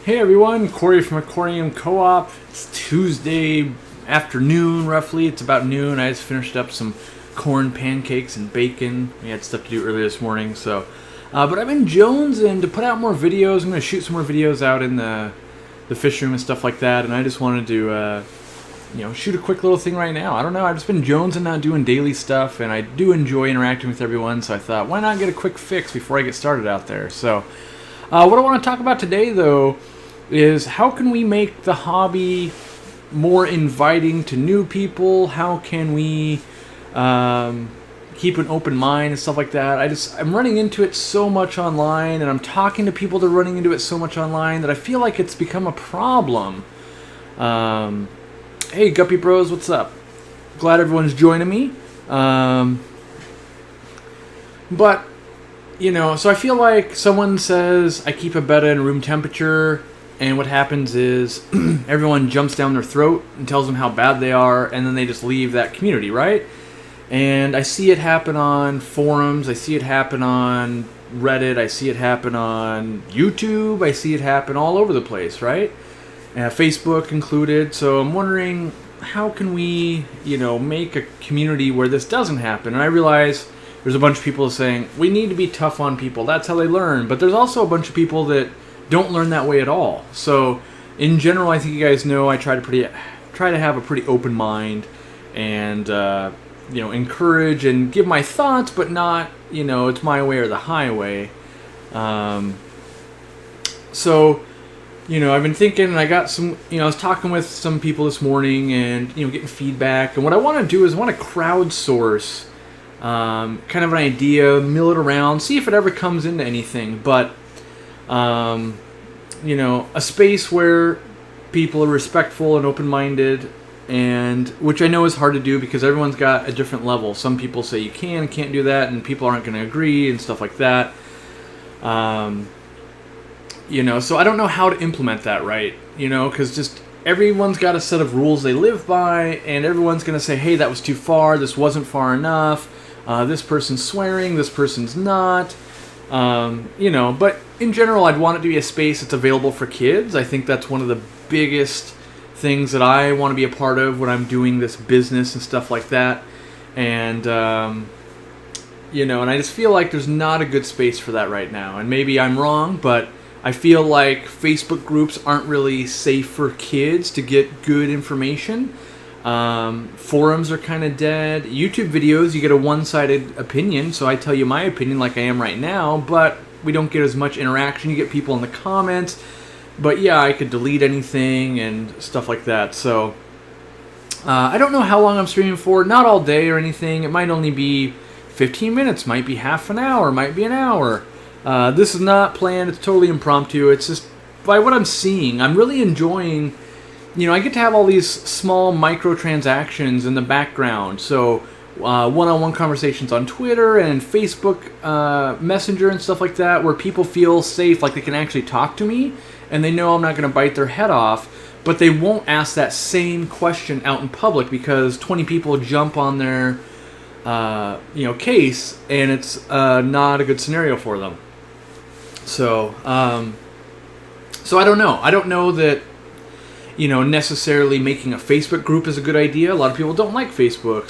Hey everyone, Corey from Aquarium Co-op. It's Tuesday afternoon, roughly. It's about noon. I just finished up some corn pancakes and bacon. We had stuff to do earlier this morning, so. But I've been jonesing to put out more videos. I'm going to shoot some more videos out in the fish room and stuff like that, and I just wanted to, shoot a quick little thing right now. I don't know, I've just been jonesing, not doing daily stuff, and I do enjoy interacting with everyone, so I thought, why not get a quick fix before I get started out there? So, what I want to talk about today, though, is how can we make the hobby more inviting to new people? How can we keep an open mind and stuff like that? I'm running into it so much online, and I'm talking to people that are running into it so much online that I feel like it's become a problem. Hey, Guppy Bros, what's up? Glad everyone's joining me. But, so I feel like someone says I keep a betta in room temperature, and what happens is everyone jumps down their throat and tells them how bad they are, and then they just leave that community, right? And I see it happen on forums, I see it happen on Reddit, I see it happen on YouTube, I see it happen all over the place, right? Facebook included. So I'm wondering, how can we, make a community where this doesn't happen? And I realize there's a bunch of people saying, we need to be tough on people, that's how they learn. But there's also a bunch of people that don't learn that way at all. So in general, I think you guys know I try to have a pretty open mind and encourage and give my thoughts, but not it's my way or the highway. So I've been thinking, and I got some I was talking with some people this morning and getting feedback, and what I want to do is I want to crowdsource kind of an idea, mill it around, see if it ever comes into anything, but a space where people are respectful and open-minded, and which I know is hard to do because everyone's got a different level. Some people say you can and can't do that, and people aren't going to agree and stuff like that. So I don't know how to implement that right, because just everyone's got a set of rules they live by, and everyone's going to say, hey, that was too far, this wasn't far enough, this person's swearing, this person's not. But in general, I'd want it to be a space that's available for kids. I think that's one of the biggest things that I want to be a part of when I'm doing this business and stuff like that. And, and I just feel like there's not a good space for that right now. And maybe I'm wrong, but I feel like Facebook groups aren't really safe for kids to get good information. Forums are kind of dead. YouTube videos, you get a one-sided opinion, so I tell you my opinion like I am right now, but we don't get as much interaction. You get people in the comments, but yeah, I could delete anything and stuff like that. So I don't know how long I'm streaming for, not all day or anything. It might only be 15 minutes, might be half an hour, might be an hour. This is not planned, it's totally impromptu. It's just by what I'm seeing, I'm really enjoying. I get to have all these small microtransactions in the background. So one-on-one conversations on Twitter and Facebook Messenger and stuff like that, where people feel safe, like they can actually talk to me, and they know I'm not going to bite their head off, but they won't ask that same question out in public because 20 people jump on their case, and it's not a good scenario for them. So I don't know. I don't know that necessarily making a Facebook group is a good idea. A lot of people don't like Facebook.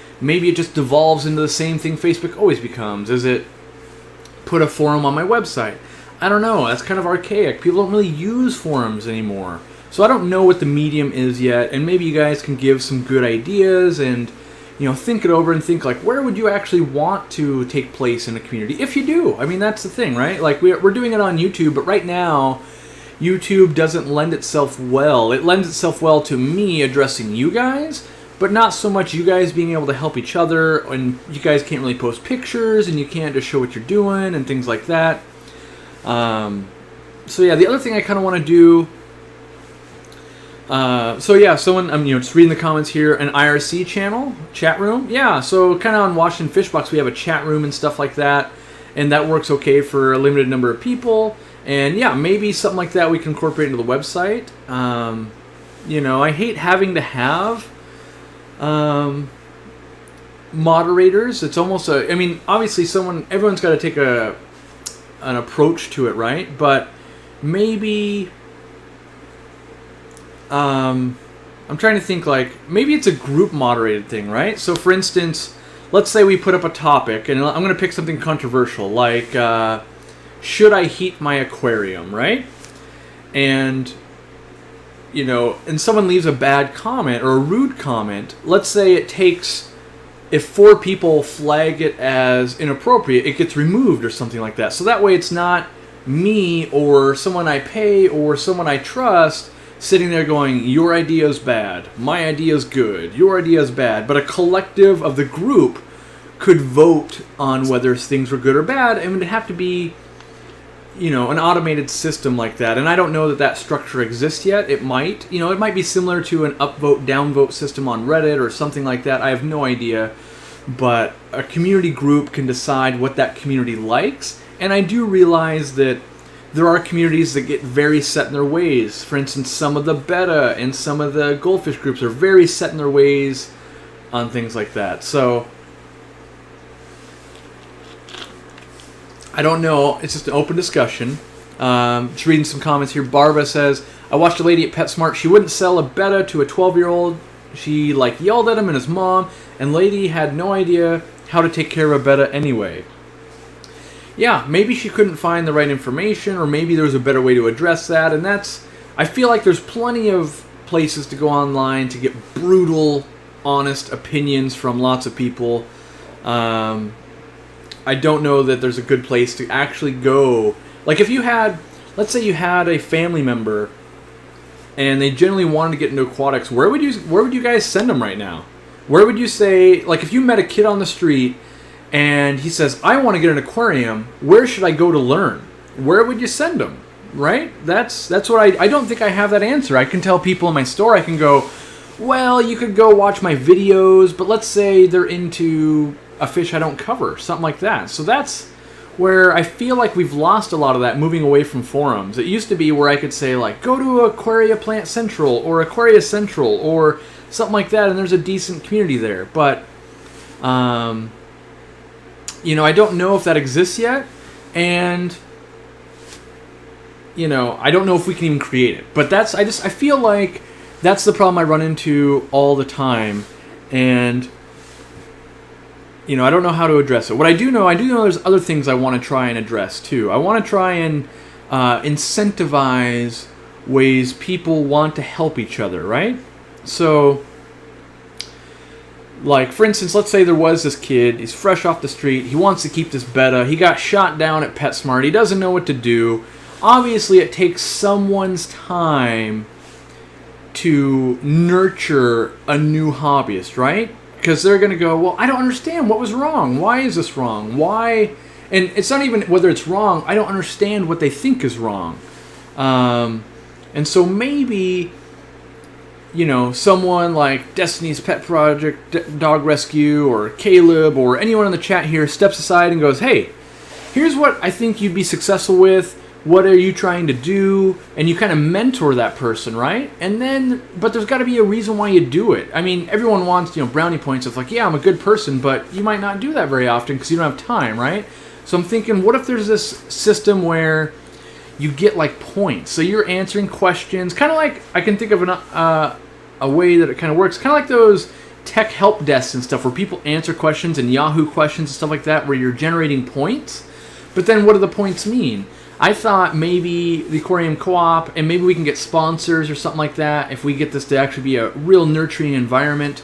/ maybe it just devolves into the same thing Facebook always becomes. Is it put a forum on my website? I don't know. That's kind of archaic. People don't really use forums anymore. So I don't know what the medium is yet, and maybe you guys can give some good ideas and think it over and think like, where would you actually want to take place in a community? If you do. I mean, that's the thing, right? Like we're doing it on YouTube, but right now YouTube doesn't lend itself well. It lends itself well to me addressing you guys, but not so much you guys being able to help each other, and you guys can't really post pictures, and you can't just show what you're doing and things like that. So yeah, the other thing I kind of want to do, someone, I'm just reading the comments here, an IRC channel, chat room. Yeah, so kind of on Washington Fishbox, we have a chat room and stuff like that, and that works okay for a limited number of people. And yeah, maybe something like that we can incorporate into the website. I hate having to have moderators. It's almost obviously everyone's got to take an approach to it, right? But maybe I'm trying to think, like, maybe it's a group moderated thing, right? So for instance, let's say we put up a topic, and I'm going to pick something controversial, like should I heat my aquarium, right? And and someone leaves a bad comment or a rude comment. Let's say it takes, if 4 people flag it as inappropriate, it gets removed or something like that. So that way it's not me or someone I pay or someone I trust sitting there going, your idea is bad, my idea is good, your idea is bad. But a collective of the group could vote on whether things were good or bad, and it would have to be an automated system like that. And I don't know that structure exists yet. It might. It might be similar to an upvote, downvote system on Reddit or something like that. I have no idea. But a community group can decide what that community likes. And I do realize that there are communities that get very set in their ways. For instance, some of the betta and some of the goldfish groups are very set in their ways on things like that. So I don't know. It's just an open discussion. Just reading some comments here. Barbara says, I watched a lady at PetSmart. She wouldn't sell a betta to a 12-year-old. She yelled at him and his mom, and lady had no idea how to take care of a betta anyway. Yeah, maybe she couldn't find the right information, or maybe there was a better way to address that. And I feel like there's plenty of places to go online to get brutal, honest opinions from lots of people. I don't know that there's a good place to actually go. Like if you had, let's say you had a family member and they generally wanted to get into aquatics, where would you guys send them right now? Where would you say, like if you met a kid on the street and he says, I want to get an aquarium, where should I go to learn? Where would you send them? Right? That's what I don't think I have that answer. I can tell people in my store, I can go, well, you could go watch my videos, but let's say they're into a fish I don't cover, something like that. So that's where I feel like we've lost a lot of that moving away from forums. It used to be where I could say, like, go to Aquaria Plant Central or Aquaria Central or something like that, and there's a decent community there. But, I don't know if that exists yet, and, I don't know if we can even create it. But I feel like that's the problem I run into all the time, and I don't know how to address it. What I do know there's other things I want to try and address too. I want to try and incentivize ways people want to help each other, right? So, like, for instance, let's say there was this kid, he's fresh off the street, he wants to keep this betta, he got shot down at PetSmart, he doesn't know what to do. Obviously, it takes someone's time to nurture a new hobbyist, right? Because they're going to go, well, I don't understand. What was wrong? Why is this wrong? Why? And it's not even whether it's wrong. I don't understand what they think is wrong. And so maybe, someone like Destiny's Pet Project, Dog Rescue, or Caleb, or anyone in the chat here steps aside and goes, hey, here's what I think you'd be successful with. What are you trying to do? And you kind of mentor that person, right? And then, but there's got to be a reason why you do it. I mean, everyone wants, brownie points of like, yeah, I'm a good person, but you might not do that very often because you don't have time, right? So I'm thinking, what if there's this system where you get like points? So you're answering questions, kind of like, I can think of a way that it kind of works, kind of like those tech help desks and stuff where people answer questions and Yahoo questions and stuff like that, where you're generating points. But then what do the points mean? I thought maybe the Aquarium Co-op, and maybe we can get sponsors or something like that if we get this to actually be a real nurturing environment,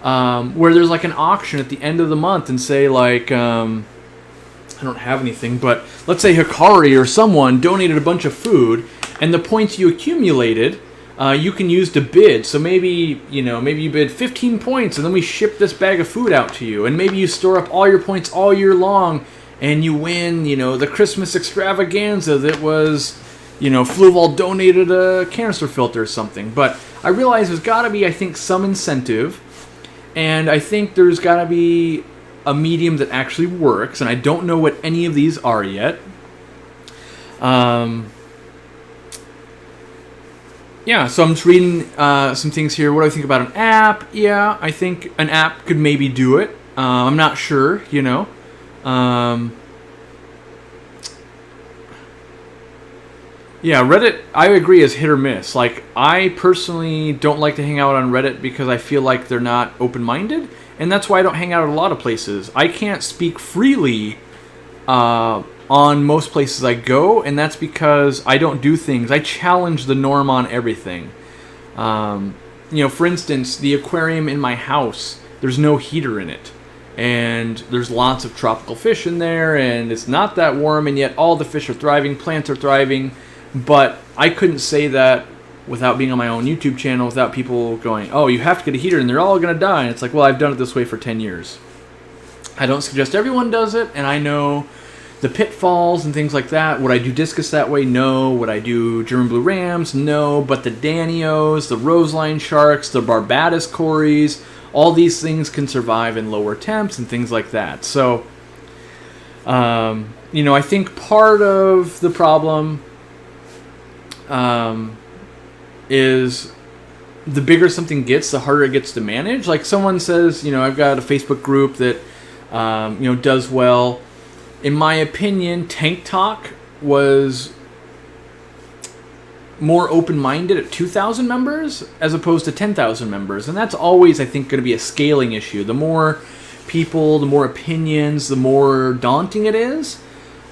where there's like an auction at the end of the month and say like, I don't have anything, but let's say Hikari or someone donated a bunch of food, and the points you accumulated, you can use to bid. So maybe you bid 15 points, and then we ship this bag of food out to you, and maybe you store up all your points all year long, and you win, the Christmas extravaganza that was, Fluval donated a canister filter or something. But I realize there's got to be, I think, some incentive, and I think there's got to be a medium that actually works, and I don't know what any of these are yet. Yeah, so I'm just reading some things here. What do I think about an app? Yeah, I think an app could maybe do it. I'm not sure, Yeah, Reddit, I agree, is hit or miss. Like, I personally don't like to hang out on Reddit because I feel like they're not open-minded, and that's why I don't hang out at a lot of places. I can't speak freely on most places I go, and that's because I don't do things. I challenge the norm on everything. For instance, the aquarium in my house, there's no heater in it. And there's lots of tropical fish in there, and it's not that warm, and yet all the fish are thriving, plants are thriving. But I couldn't say that without being on my own YouTube channel, without people going, oh, you have to get a heater and they're all going to die. And it's like, well, I've done it this way for 10 years. I don't suggest everyone does it, and I know the pitfalls and things like that. Would I do discus that way? No. Would I do German blue rams? No. But the Danios, the roseline sharks, the Barbados cories, all these things can survive in lower temps and things like that. So, I think part of the problem is the bigger something gets, the harder it gets to manage. Like someone says, I've got a Facebook group that, does well. In my opinion, Tank Talk was more open-minded at 2,000 members as opposed to 10,000 members. And that's always, I think, going to be a scaling issue. The more people, the more opinions, the more daunting it is.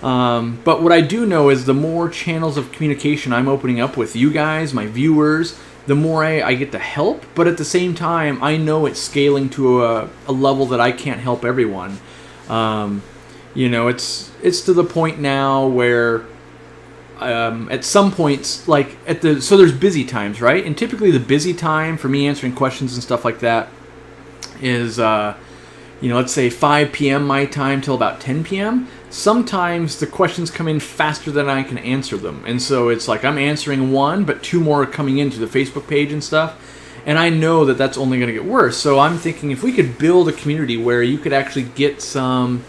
But what I do know is the more channels of communication I'm opening up with you guys, my viewers, the more I get to help. But at the same time, I know it's scaling to a level that I can't help everyone. It's to the point now where at some points, like so there's busy times, right? And typically the busy time for me answering questions and stuff like that is, let's say 5 p.m. my time till about 10 p.m. Sometimes the questions come in faster than I can answer them. And so it's like I'm answering one, but 2 more are coming into the Facebook page and stuff. And I know that that's only going to get worse. So I'm thinking if we could build a community where you could actually get some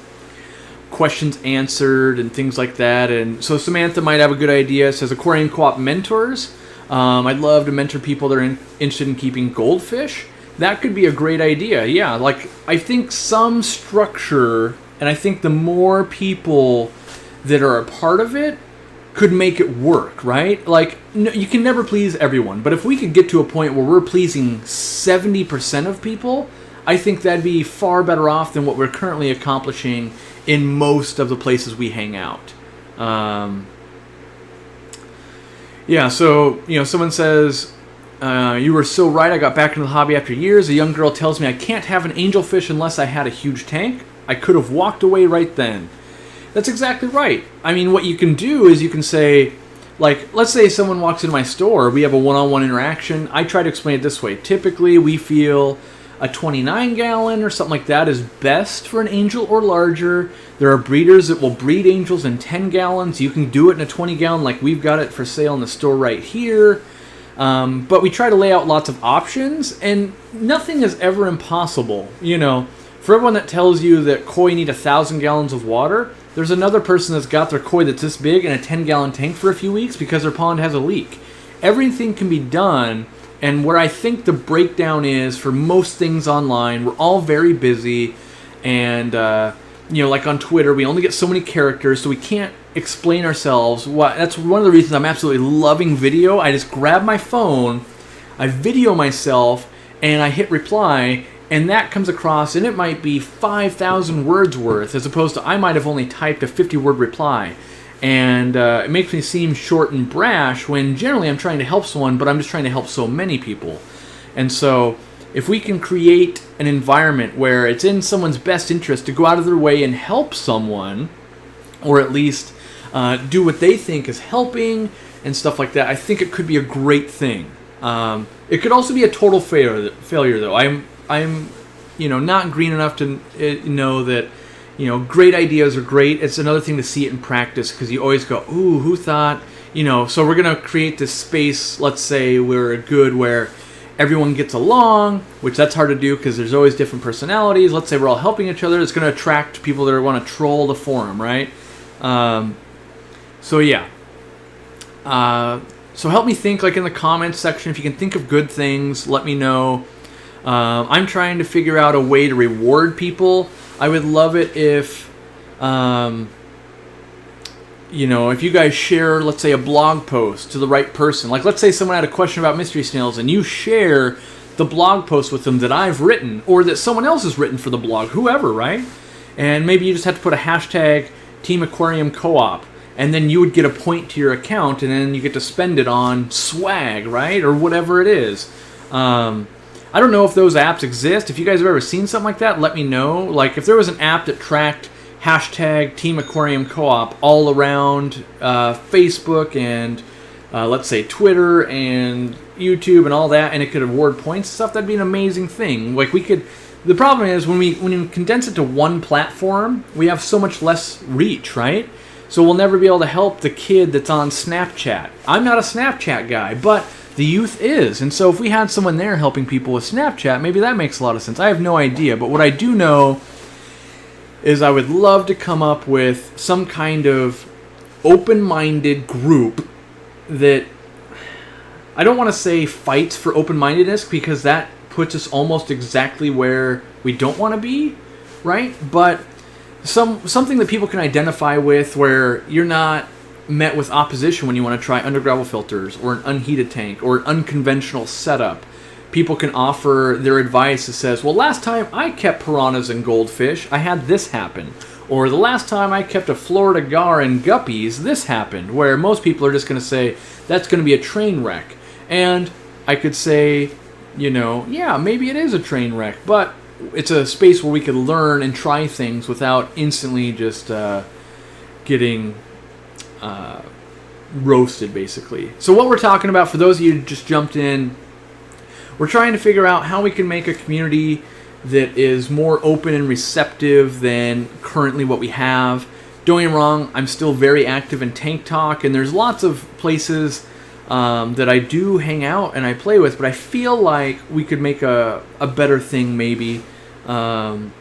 questions answered and things like that. And so Samantha might have a good idea. It says Aquarium Co-op mentors. I'd love to mentor people that are interested in keeping goldfish. That could be a great idea. Yeah, like I think some structure, and I think the more people that are a part of it could make it work, right? Like, no, you can never please everyone, but if we could get to a point where we're pleasing 70% of people, I think that'd be far better off than what we're currently accomplishing in most of the places we hang out. Someone says, you were so right, I got back into the hobby after years. A young girl tells me I can't have an angelfish unless I had a huge tank. I could have walked away right then. That's exactly right. I mean, what you can do is you can say, like, let's say someone walks into my store, we have a one-on-one interaction. I try to explain it this way. Typically, we feel a 29-gallon or something like that is best for an angel or larger. There are breeders that will breed angels in 10 gallons. You can do it in a 20-gallon like we've got it for sale in the store right here. But we try to lay out lots of options, and nothing is ever impossible. For everyone that tells you that koi need 1,000 gallons of water, there's another person that's got their koi that's this big in a 10-gallon tank for a few weeks because their pond has a leak. Everything can be done, and where I think the breakdown is for most things online, we're all very busy, and like on Twitter, we only get so many characters, so we can't explain ourselves. That's one of the reasons I'm absolutely loving video. I just grab my phone, I video myself, and I hit reply, and that comes across, and it might be 5,000 words worth, as opposed to I might have only typed a 50-word reply. And it makes me seem short and brash when generally I'm trying to help someone, but I'm just trying to help so many people. And so if we can create an environment where it's in someone's best interest to go out of their way and help someone, or at least do what they think is helping and stuff like that, I think it could be a great thing. It could also be a total failure, though. I'm not green enough to know that great ideas are great. It's another thing to see it in practice, because you always go, ooh, who thought? So we're going to create this space, let's say where everyone gets along, which that's hard to do because there's always different personalities. Let's say we're all helping each other. It's going to attract people that want to troll the forum, right? So help me think, like in the comments section, if you can think of good things, let me know. I'm trying to figure out a way to reward people. I would love it if, if you guys share, let's say, a blog post to the right person, like let's say someone had a question about mystery snails and you share the blog post with them that I've written or that someone else has written for the blog, whoever, right? And maybe you just have to put a hashtag Team Aquarium Co-op, and then you would get a point to your account, and then you get to spend it on swag, right? Or whatever it is. I don't know if those apps exist. If you guys have ever seen something like that, let me know. Like if there was an app that tracked hashtag Team Aquarium Co-op all around Facebook and let's say Twitter and YouTube and all that, and it could award points and stuff, that'd be an amazing thing. Like we could. The problem is when you condense it to one platform, we have so much less reach, right? So we'll never be able to help the kid that's on Snapchat. I'm not a Snapchat guy, but the youth is. And so if we had someone there helping people with Snapchat, maybe that makes a lot of sense. I have no idea. But what I do know is I would love to come up with some kind of open-minded group that, I don't want to say fights for open-mindedness, because that puts us almost exactly where we don't want to be, right? But something that people can identify with, where you're not met with opposition when you want to try undergravel filters or an unheated tank or an unconventional setup. People can offer their advice that says, well, last time I kept piranhas and goldfish, I had this happen. Or the last time I kept a Florida gar and guppies, this happened. Where most people are just going to say, that's going to be a train wreck. And I could say, yeah, maybe it is a train wreck, but it's a space where we could learn and try things without instantly just getting roasted, basically. So what we're talking about, for those of you who just jumped in, we're trying to figure out how we can make a community that is more open and receptive than currently what we have. Don't get me wrong, I'm still very active in Tank Talk, and there's lots of places that I do hang out and I play with, but I feel like we could make a better thing, maybe. Trying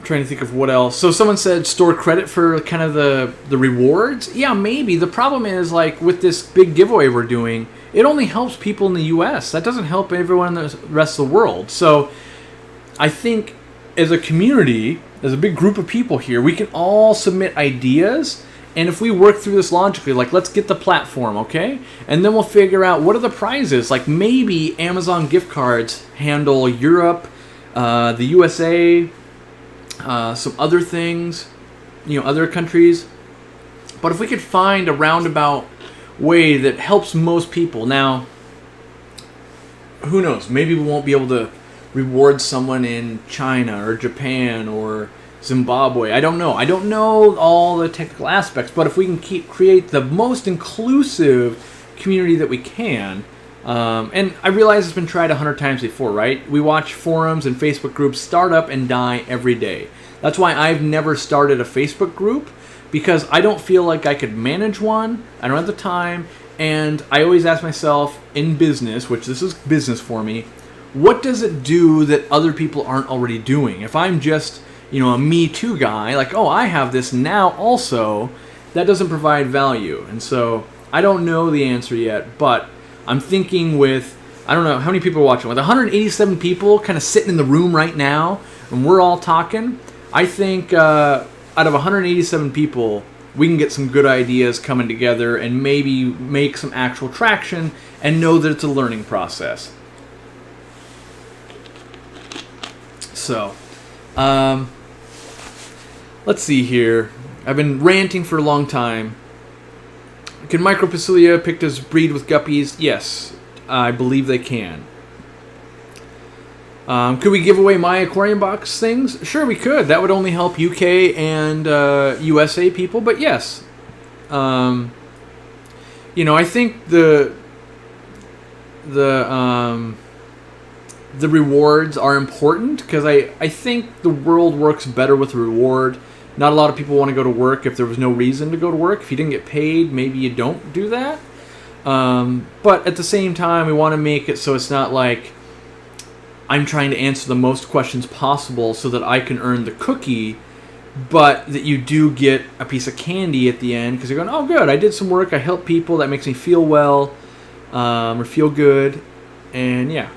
to think of what else. So someone said store credit for kind of the rewards. Yeah, maybe. The problem is, like, with this big giveaway we're doing, it only helps people in the US. That doesn't help everyone in the rest of the world. So I think as a community, as a big group of people here, we can all submit ideas. And if we work through this logically, like, let's get the platform, okay? And then we'll figure out what are the prizes. Like, maybe Amazon gift cards handle Europe, the USA, some other things, other countries. But if we could find a roundabout way that helps most people. Now, who knows? Maybe we won't be able to reward someone in China or Japan or Zimbabwe. I don't know. I don't know all the technical aspects, but if we can create the most inclusive community that we can, and I realize it's been tried 100 times before, right? We watch forums and Facebook groups start up and die every day. That's why I've never started a Facebook group, because I don't feel like I could manage one. I don't have the time, and I always ask myself, in business, which this is business for me, what does it do that other people aren't already doing? If I'm just a Me Too guy, like, oh, I have this now also, that doesn't provide value. And so I don't know the answer yet, but I'm thinking with, I don't know how many people are watching, with 187 people kind of sitting in the room right now, and we're all talking, I think out of 187 people, we can get some good ideas coming together and maybe make some actual traction and know that it's a learning process. So, let's see here. I've been ranting for a long time. Can Micropicilia pictus breed with guppies? Yes, I believe they can. Could we give away my aquarium box things? Sure, we could. That would only help UK and USA people, but yes. I think the rewards are important, because I think the world works better with a reward. Not a lot of people want to go to work if there was no reason to go to work. If you didn't get paid, maybe you don't do that. But at the same time, we want to make it so it's not like I'm trying to answer the most questions possible so that I can earn the cookie, but that you do get a piece of candy at the end because you're going, oh, good, I did some work, I helped people, that makes me feel well, or feel good, and yeah.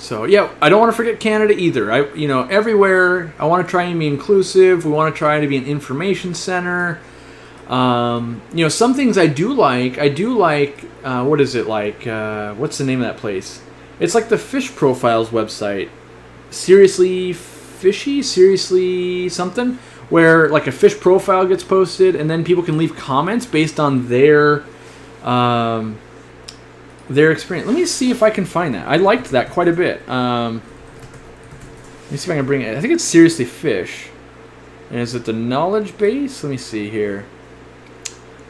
So yeah, I don't want to forget Canada either. Everywhere I want to try and be inclusive. We want to try to be an information center. Some things I do like. What is it like? What's the name of that place? It's like the fish profiles website. Seriously Fishy, seriously something, where like a fish profile gets posted, and then people can leave comments based on their experience. Let me see if I can find that. I liked that quite a bit. Let me see if I can bring it. I think it's Seriously Fish. And is it the knowledge base? Let me see here.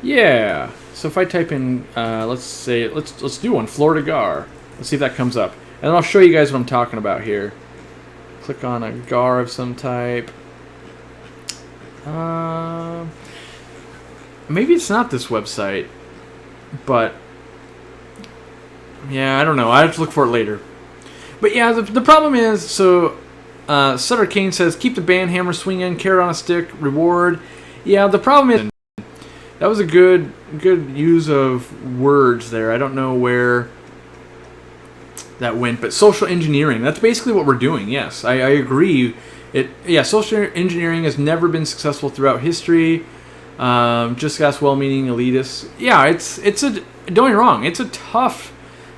Yeah. So if I type in, let's do one, Florida Gar. Let's see if that comes up. And then I'll show you guys what I'm talking about here. Click on a gar of some type. Maybe it's not this website, but yeah, I don't know. I have to look for it later. But yeah, the problem is, so Sutter Kane says, keep the band hammer swinging, carrot on a stick, reward. Yeah, the problem is, that was a good use of words there. I don't know where that went, but social engineering, that's basically what we're doing. Yes, I agree. Social engineering has never been successful throughout history. Just ask well-meaning elitists. Yeah, don't get me wrong, it's a tough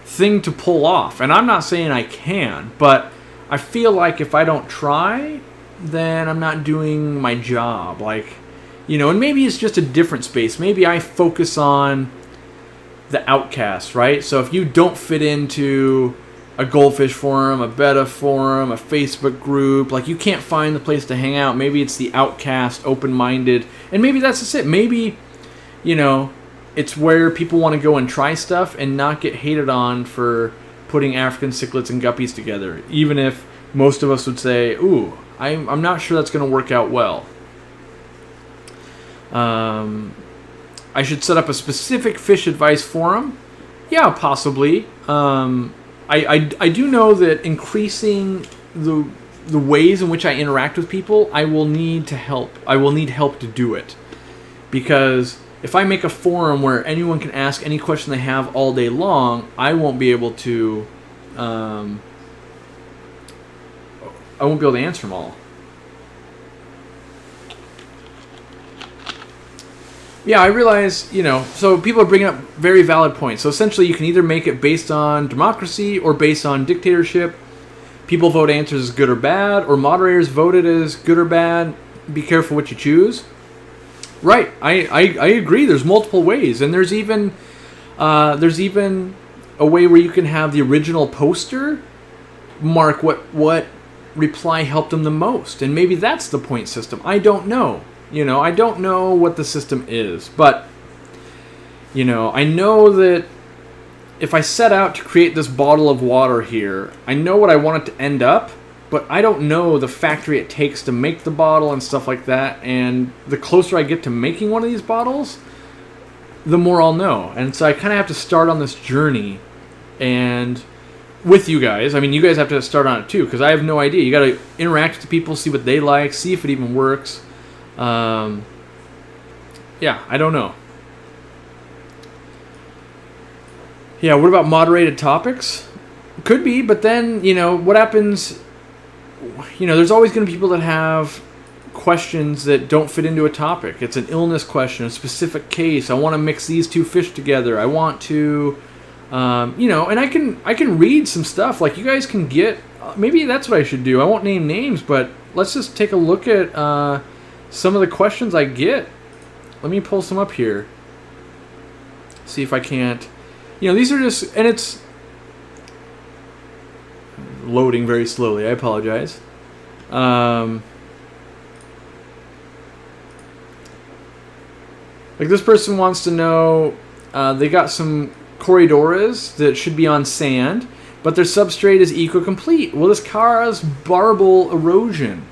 thing to pull off, and I'm not saying I can, but I feel like if I don't try, then I'm not doing my job. And maybe it's just a different space. Maybe I focus on the outcasts, right? So if you don't fit into a goldfish forum, a betta forum, a Facebook group, you can't find the place to hang out. Maybe it's the outcast, open-minded, and maybe that's just it. Maybe, it's where people want to go and try stuff and not get hated on for putting African cichlids and guppies together, even if most of us would say, ooh, I'm not sure that's going to work out well. I should set up a specific fish advice forum. Yeah, possibly. I do know that increasing the ways in which I interact with people, I will need help. I will need help to do it. Because if I make a forum where anyone can ask any question they have all day long, I won't be able to answer them all. Yeah, I realize, so people are bringing up very valid points. So essentially, you can either make it based on democracy or based on dictatorship. People vote answers as good or bad, or moderators vote it as good or bad. Be careful what you choose. Right, I agree. There's multiple ways, and there's even a way where you can have the original poster mark what reply helped them the most, and maybe that's the point system. I don't know. I don't know what the system is, but, I know that if I set out to create this bottle of water here, I know what I want it to end up, but I don't know the factory it takes to make the bottle and stuff like that, and the closer I get to making one of these bottles, the more I'll know. And so I kind of have to start on this journey, and with you guys, you guys have to start on it too, because I have no idea. You got to interact with the people, see what they like, see if it even works. I don't know. Yeah, what about moderated topics? Could be, but then, what happens, there's always going to be people that have questions that don't fit into a topic. It's an illness question, a specific case. I want to mix these two fish together. I want to, and I can read some stuff. You guys can get, maybe that's what I should do. I won't name names, but let's just take a look at, some of the questions I get. Let me pull some up here. See if I can't. These are just, and it's loading very slowly. I apologize. This person wants to know, they got some Corridoras that should be on sand, but their substrate is eco-complete. Will this cause barbel erosion?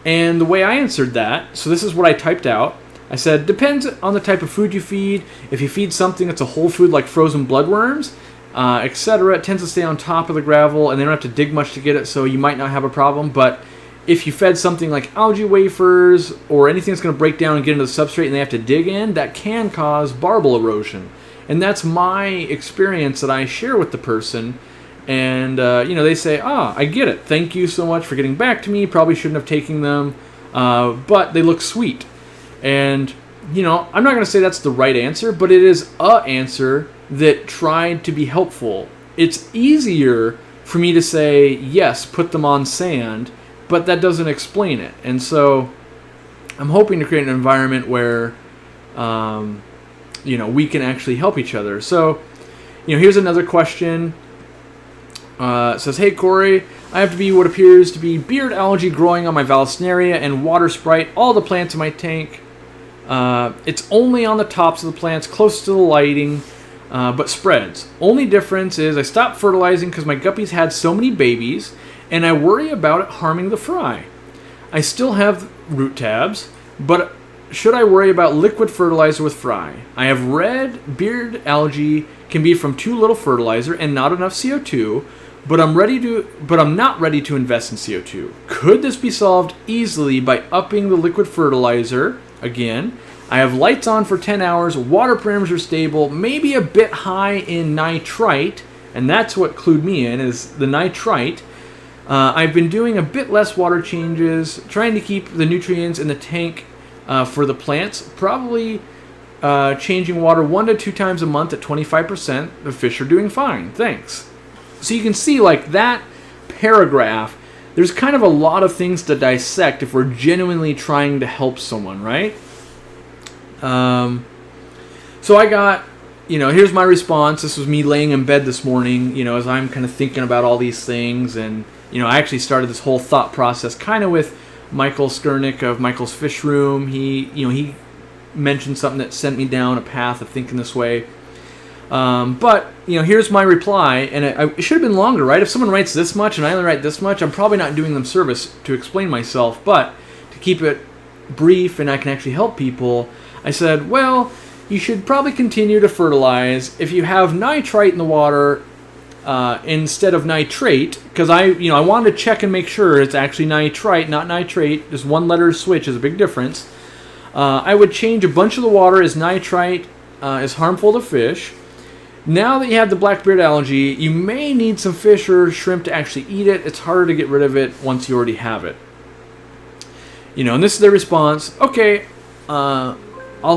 And the way I answered that, so this is what I typed out. I said, depends on the type of food you feed. If you feed something that's a whole food like frozen bloodworms, etc., it tends to stay on top of the gravel, and they don't have to dig much to get it, so you might not have a problem. But if you fed something like algae wafers or anything that's going to break down and get into the substrate and they have to dig in, that can cause barbel erosion. And that's my experience that I share with the person. And, they say, I get it. Thank you so much for getting back to me. Probably shouldn't have taken them, but they look sweet. And, I'm not going to say that's the right answer, but it is a answer that tried to be helpful. It's easier for me to say, yes, put them on sand, but that doesn't explain it. And so I'm hoping to create an environment where, we can actually help each other. So, here's another question. It says, hey, Corey, I have to be what appears to be beard algae growing on my Vallisneria and water sprite, all the plants in my tank. It's only on the tops of the plants, close to the lighting, but spreads. Only difference is I stopped fertilizing because my guppies had so many babies, and I worry about it harming the fry. I still have root tabs, but should I worry about liquid fertilizer with fry? I have read beard algae can be from too little fertilizer and not enough CO2, but I'm not ready to invest in CO2. Could this be solved easily by upping the liquid fertilizer? Again, I have lights on for 10 hours, water parameters are stable, maybe a bit high in nitrite, and that's what clued me in, is the nitrite. I've been doing a bit less water changes, trying to keep the nutrients in the tank for the plants, probably changing water 1 to 2 times a month at 25%. The fish are doing fine, thanks. So you can see, like, that paragraph, there's kind of a lot of things to dissect if we're genuinely trying to help someone, right? So I got, here's my response. This was me laying in bed this morning, as I'm kind of thinking about all these things. And, I actually started this whole thought process kind of with Michael Skurnick of Michael's Fish Room. He mentioned something that sent me down a path of thinking this way. But, here's my reply, and it should have been longer, right? If someone writes this much and I only write this much, I'm probably not doing them service to explain myself. But to keep it brief and I can actually help people, I said, well, you should probably continue to fertilize. If you have nitrite in the water instead of nitrate, because I wanted to check and make sure it's actually nitrite, not nitrate. Just one letter switch is a big difference. I would change a bunch of the water as nitrite is harmful to fish. Now that you have the blackbeard algae, you may need some fish or shrimp to actually eat it. It's harder to get rid of it once you already have it. And this is their response. Okay, I'll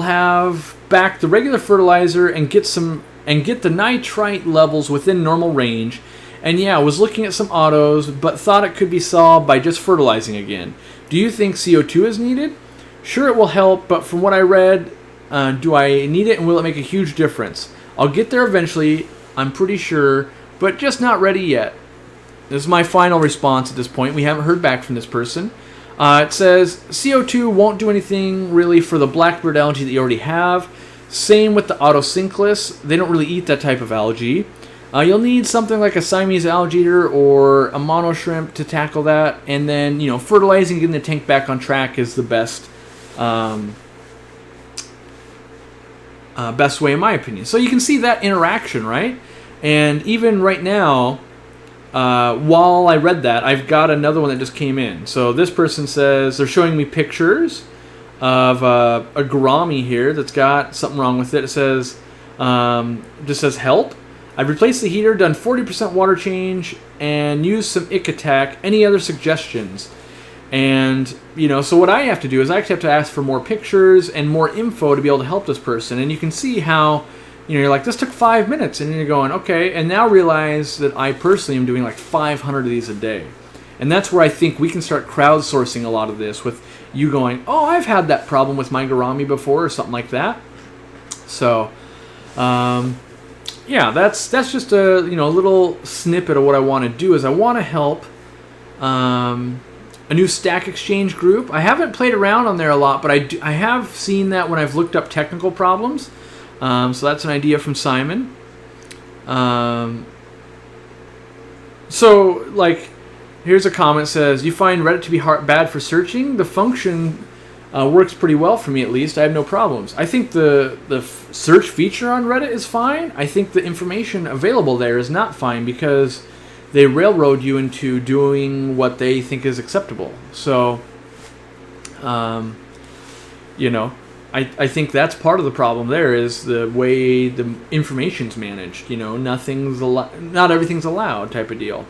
have back the regular fertilizer and get the nitrite levels within normal range. And yeah, I was looking at some autos, but thought it could be solved by just fertilizing again. Do you think CO2 is needed? Sure, it will help, but from what I read, do I need it and will it make a huge difference? I'll get there eventually, I'm pretty sure, but just not ready yet. This is my final response at this point. We haven't heard back from this person. It says, CO2 won't do anything really for the blackbeard algae that you already have. Same with the autosynclus. They don't really eat that type of algae. You'll need something like a Siamese algae eater or a mono shrimp to tackle that. And then, fertilizing, getting the tank back on track is the best best way in my opinion. So you can see that interaction, right? And even right now, while I read that, I've got another one that just came in. So this person says, they're showing me pictures of a gourami here that's got something wrong with it. It says, just says help. I've replaced the heater, done 40% water change, and used some Ick-Attack. Any other suggestions? And, so what I have to do is I actually have to ask for more pictures and more info to be able to help this person. And you can see how, you're like, this took 5 minutes. And you're going, okay. And now realize that I personally am doing like 500 of these a day. And that's where I think we can start crowdsourcing a lot of this with you going, oh, I've had that problem with my gourami before or something like that. So, yeah, that's just a, a little snippet of what I want to do is I want to help a new Stack Exchange group. I haven't played around on there a lot, but I have seen that when I've looked up technical problems. So that's an idea from Simon. So, like, here's a comment that says, you find Reddit to be bad for searching? The function works pretty well for me, at least. I have no problems. I think the search feature on Reddit is fine. I think the information available there is not fine because they railroad you into doing what they think is acceptable. So, I think that's part of the problem. There is the way the information's managed. You know, not everything's allowed type of deal.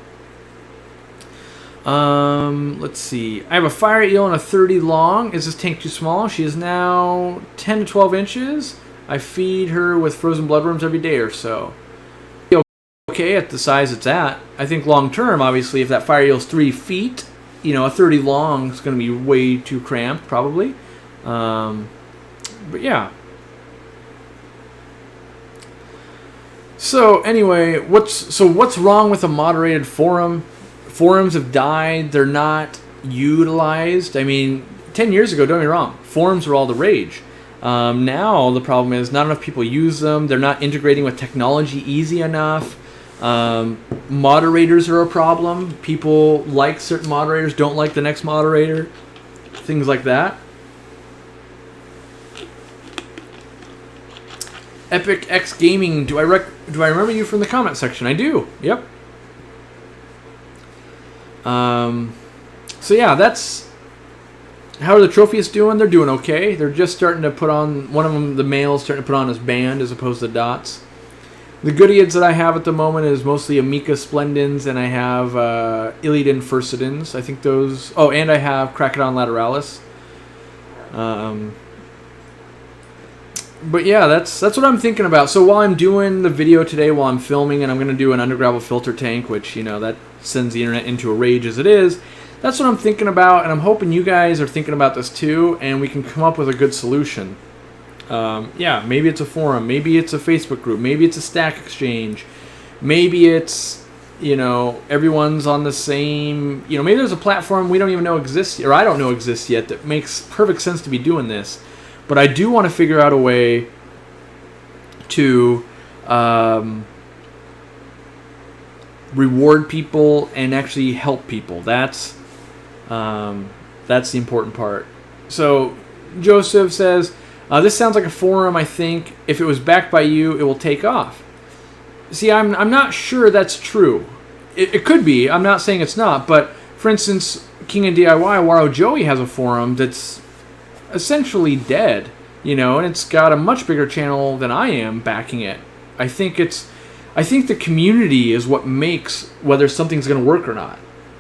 Let's see. I have a fire eel and a 30 long. Is this tank too small? She is now 10 to 12 inches. I feed her with frozen bloodworms every day or so. Okay, at the size it's at. I think long term, obviously, if that fire eel's 3 feet, you know, a 30 long is going to be way too cramped, probably. But yeah. So anyway, what's wrong with a moderated forum? Forums have died. They're not utilized. I mean, 10 years ago, don't get me wrong, forums were all the rage. Now the problem is not enough people use them. They're not integrating with technology easy enough. Moderators are a problem. People like certain moderators, don't like the next moderator. Things like that. Epic X Gaming, do I remember you from the comment section? I do. Yep. So yeah, that's how are the trophies doing? They're doing okay. They're just starting to put on, one of them, the male's starting to put on his band as opposed to dots. The goodeids that I have at the moment is mostly Amica Splendens, and I have Ilidan Furcidens. I think those. Oh, and I have Cracodon lateralis. But yeah, that's what I'm thinking about. So while I'm doing the video today, while I'm filming, and I'm going to do an undergravel filter tank, which, you know, that sends the internet into a rage as it is. That's what I'm thinking about, and I'm hoping you guys are thinking about this too, and we can come up with a good solution. Yeah, maybe it's a forum, maybe it's a Facebook group, maybe it's a stack exchange, maybe it's, you know, everyone's on the same, you know, maybe there's a platform we don't even know exists, or I don't know exists yet, that makes perfect sense to be doing this. But I do want to figure out a way to reward people and actually help people. That's the important part. So Joseph says, this sounds like a forum. I think if it was backed by you, it will take off. See, I'm not sure that's true. It could be. I'm not saying it's not. But for instance, King of DIY, Waro Joey has a forum that's essentially dead, you know, and it's got a much bigger channel than I am backing it. I think the community is what makes whether something's going to work or not.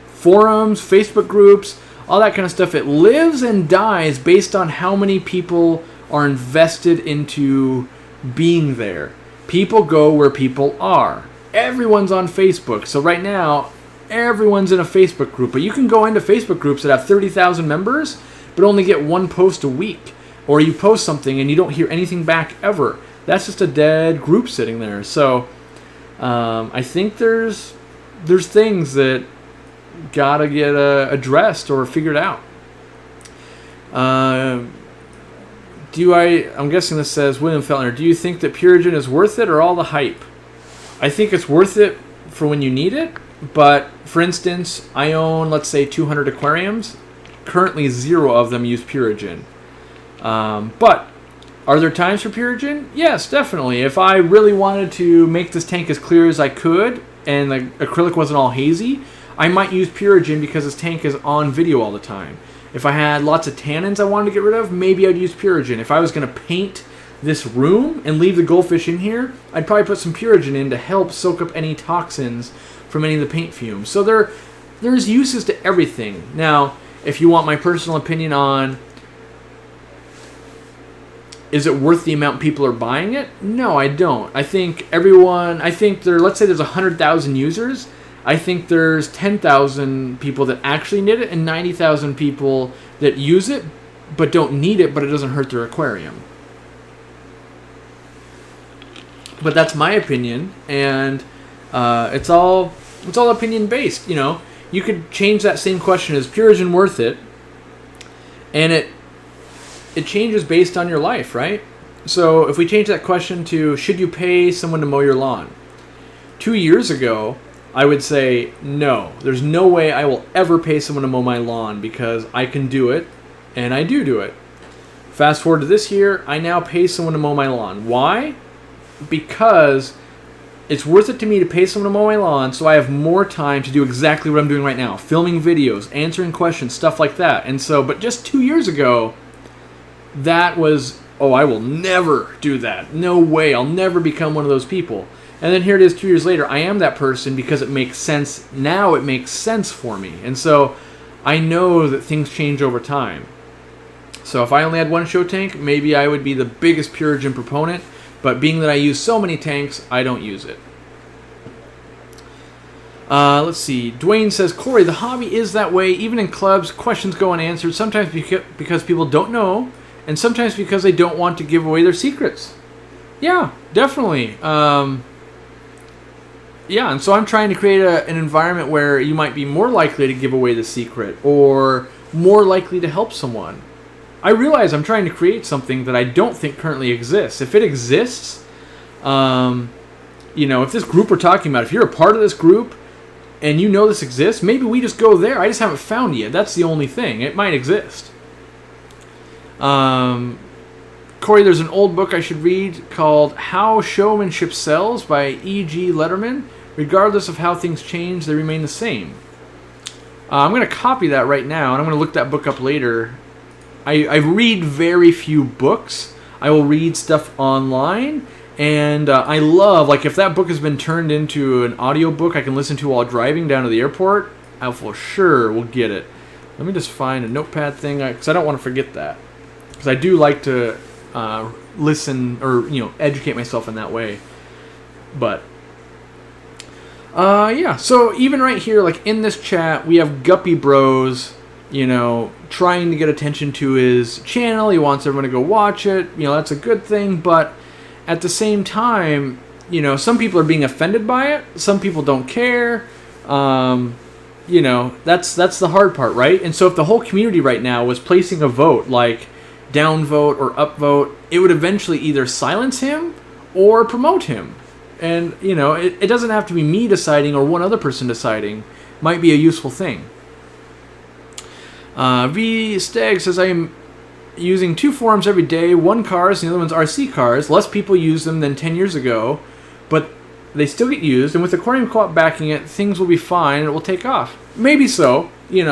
Forums, Facebook groups, all that kind of stuff, it lives and dies based on how many people are invested into being there. People go where people are. Everyone's on Facebook. So right now, everyone's in a Facebook group. But you can go into Facebook groups that have 30,000 members, but only get one post a week. Or you post something and you don't hear anything back ever. That's just a dead group sitting there. So I think there's things that gotta get addressed or figured out. I'm guessing this says, William Feltner, do you think that Purigen is worth it or all the hype? I think it's worth it for when you need it, but for instance, I own, let's say, 200 aquariums. Currently 0 of them use Purigen. But are there times for Purigen? Yes, definitely. If I really wanted to make this tank as clear as I could and the acrylic wasn't all hazy, I might use Purigen because this tank is on video all the time. If I had lots of tannins I wanted to get rid of, maybe I'd use Purigen. If I was going to paint this room and leave the goldfish in here, I'd probably put some Purigen in to help soak up any toxins from any of the paint fumes. So there's uses to everything. Now, if you want my personal opinion on, is it worth the amount people are buying it? No, I don't. I think let's say there's 100,000 users. I think there's 10,000 people that actually need it and 90,000 people that use it but don't need it, but it doesn't hurt their aquarium. But that's my opinion, and it's all opinion based. You know, you could change that same question: is Purigen worth it? And it changes based on your life, right? So if we change that question to, should you pay someone to mow your lawn? 2 years ago, I would say, no. There's no way I will ever pay someone to mow my lawn because I can do it, and I do it. Fast forward to this year, I now pay someone to mow my lawn. Why? Because it's worth it to me to pay someone to mow my lawn so I have more time to do exactly what I'm doing right now. Filming videos, answering questions, stuff like that. And so, but just 2 years ago, that was oh, I will never do that. No way. I'll never become one of those people. And then here it is 2 years later. I am that person because it makes sense. Now it makes sense for me. And so I know that things change over time. So if I only had one show tank, maybe I would be the biggest Purigen proponent. But being that I use so many tanks, I don't use it. Let's see. Dwayne says, Corey, the hobby is that way. Even in clubs, questions go unanswered. Sometimes because people don't know. And sometimes because they don't want to give away their secrets. Yeah, definitely. Yeah, and so I'm trying to create an environment where you might be more likely to give away the secret or more likely to help someone. I realize I'm trying to create something that I don't think currently exists. If it exists, if this group we're talking about, if you're a part of this group and you know this exists, maybe we just go there. I just haven't found it yet. That's the only thing. It might exist. Corey, there's an old book I should read called How Showmanship Sells by E.G. Letterman. Regardless of how things change, they remain the same. I'm going to copy that right now, and I'm going to look that book up later. I read very few books. I will read stuff online, and I love, like, if that book has been turned into an audiobook I can listen to while driving down to the airport, I for sure will get it. Let me just find a notepad thing, because I don't want to forget that. Because I do like to listen or educate myself in that way. But yeah, so even right here, like in this chat, we have Guppy Bros, trying to get attention to his channel. He wants everyone to go watch it. That's a good thing, but at the same time, some people are being offended by it. Some people don't care. That's the hard part, right? And so if the whole community right now was placing a vote, like downvote or upvote, it would eventually either silence him or promote him. And, it doesn't have to be me deciding or one other person deciding. It might be a useful thing. V. Stag says, I am using 2 forums every day. One cars and the other one's RC cars. Less people use them than 10 years ago, but they still get used. And with Aquarium Co-op backing it, things will be fine and it will take off. Maybe so. It's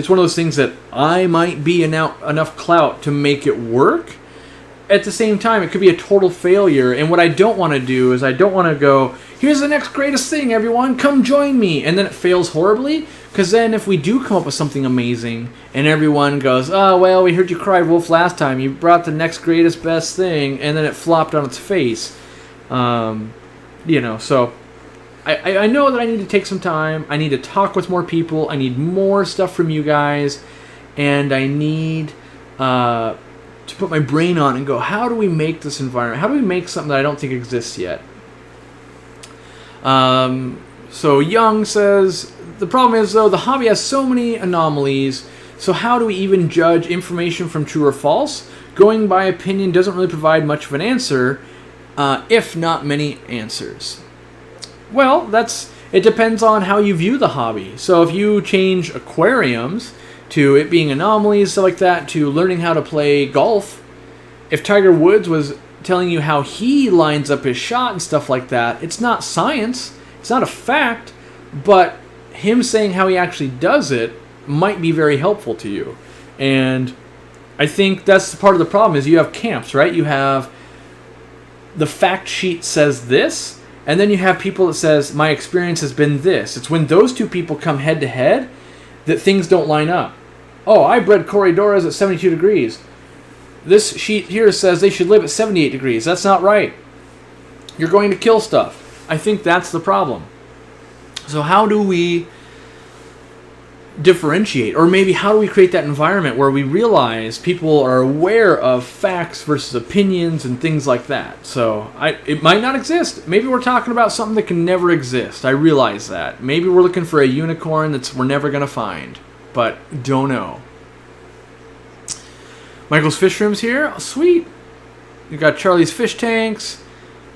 one of those things that I might be enough clout to make it work. At the same time, it could be a total failure. And what I don't want to do is I don't want to go, here's the next greatest thing, everyone, come join me. And then it fails horribly. Because then if we do come up with something amazing and everyone goes, oh, well, we heard you cry wolf last time. You brought the next greatest best thing. And then it flopped on its face. So I know that I need to take some time. I need to talk with more people. I need more stuff from you guys. And I need to put my brain on and go, how do we make this environment? How do we make something that I don't think exists yet? So Young says, the problem is, though, the hobby has so many anomalies. So how do we even judge information from true or false? Going by opinion doesn't really provide much of an answer, if not many answers. Well, it depends on how you view the hobby. So if you change aquariums to it being anomalies, stuff like that, to learning how to play golf, if Tiger Woods was telling you how he lines up his shot and stuff like that, it's not science, it's not a fact, but him saying how he actually does it might be very helpful to you. And I think that's part of the problem is you have camps, right? You have the fact sheet says this, and then you have people that says, my experience has been this. It's when those two people come head to head that things don't line up. Oh, I bred Corridoras at 72 degrees. This sheet here says they should live at 78 degrees. That's not right. You're going to kill stuff. I think that's the problem. So how do we differentiate? Or maybe how do we create that environment where we realize people are aware of facts versus opinions and things like that? So it might not exist. Maybe we're talking about something that can never exist. I realize that. Maybe we're looking for a unicorn we're never going to find. But don't know. Michael's Fish Room's here. Oh, sweet. You got Charlie's Fish Tanks.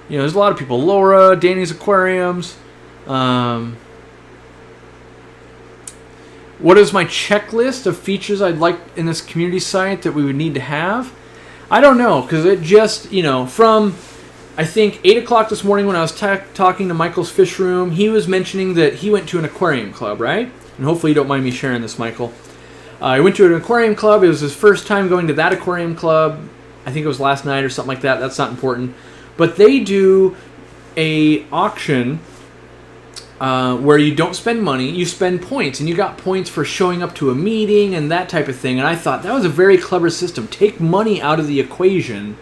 There's a lot of people. Laura, Danny's Aquariums. What is my checklist of features I'd like in this community site that we would need to have? I don't know, because it just, from, I think, 8 o'clock this morning when I was talking to Michael's Fish Room, he was mentioning that he went to an aquarium club, right? And hopefully you don't mind me sharing this, Michael. I went to an aquarium club. It was his first time going to that aquarium club. I think it was last night or something like that. That's not important. But they do a auction where you don't spend money, you spend points, and you got points for showing up to a meeting and that type of thing. And I thought that was a very clever system. Take money out of the equation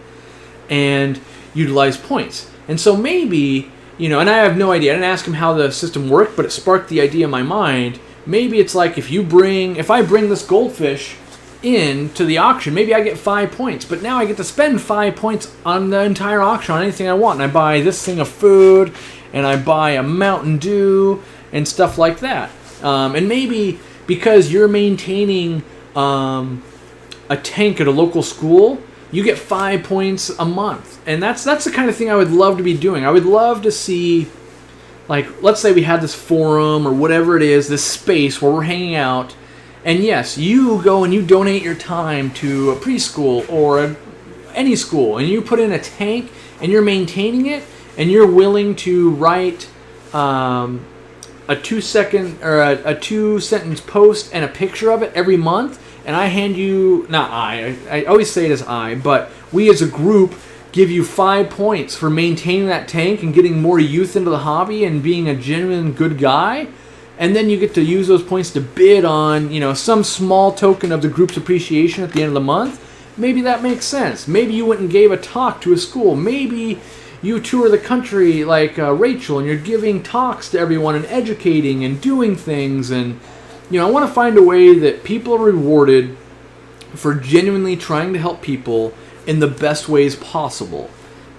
and utilize points. And so maybe, and I have no idea. I didn't ask him how the system worked, but it sparked the idea in my mind. Maybe it's like if I bring this goldfish into the auction, maybe I get 5 points, but now I get to spend 5 points on the entire auction on anything I want. And I buy this thing of food, and I buy a Mountain Dew and stuff like that. And maybe because you're maintaining a tank at a local school, you get 5 points a month. And that's the kind of thing I would love to be doing. I would love to see, like, let's say we had this forum or whatever it is, this space where we're hanging out. And yes, you go and you donate your time to a preschool or any school, and you put in a tank and you're maintaining it, and you're willing to write a 2-second or a 2-sentence post and a picture of it every month, and I hand you, I always say it as but we as a group give you 5 points for maintaining that tank and getting more youth into the hobby and being a genuine good guy. And then you get to use those points to bid on, some small token of the group's appreciation at the end of the month. Maybe that makes sense. Maybe you went and gave a talk to a school. Maybe you tour the country like Rachel, and you're giving talks to everyone and educating and doing things. And, I want to find a way that people are rewarded for genuinely trying to help people in the best ways possible.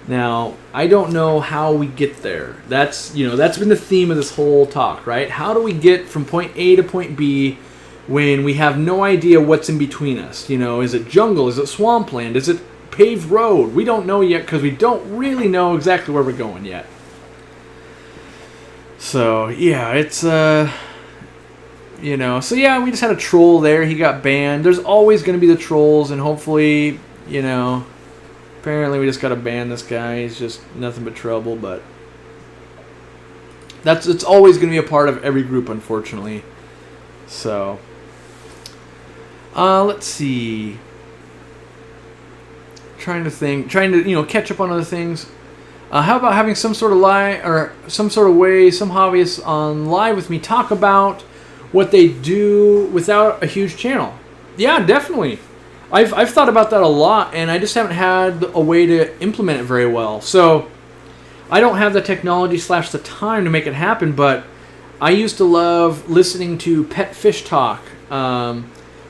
Now, I don't know how we get there. That's been the theme of this whole talk, right? How do we get from point A to point B when we have no idea what's in between us? Is it jungle? Is it swampland? Is it paved road? We don't know yet because we don't really know exactly where we're going yet. So, yeah, it's, so yeah, we just had a troll there. He got banned. There's always going to be the trolls, and hopefully, apparently we just got to ban this guy. He's just nothing but trouble, but it's always going to be a part of every group, unfortunately. So, let's see. Trying to catch up on other things. How about having some sort of some hobbyists on live with me talk about what they do without a huge channel? Yeah, definitely. I've thought about that a lot, and I just haven't had a way to implement it very well. So I don't have the technology / the time to make it happen, but I used to love listening to Pet Fish Talk,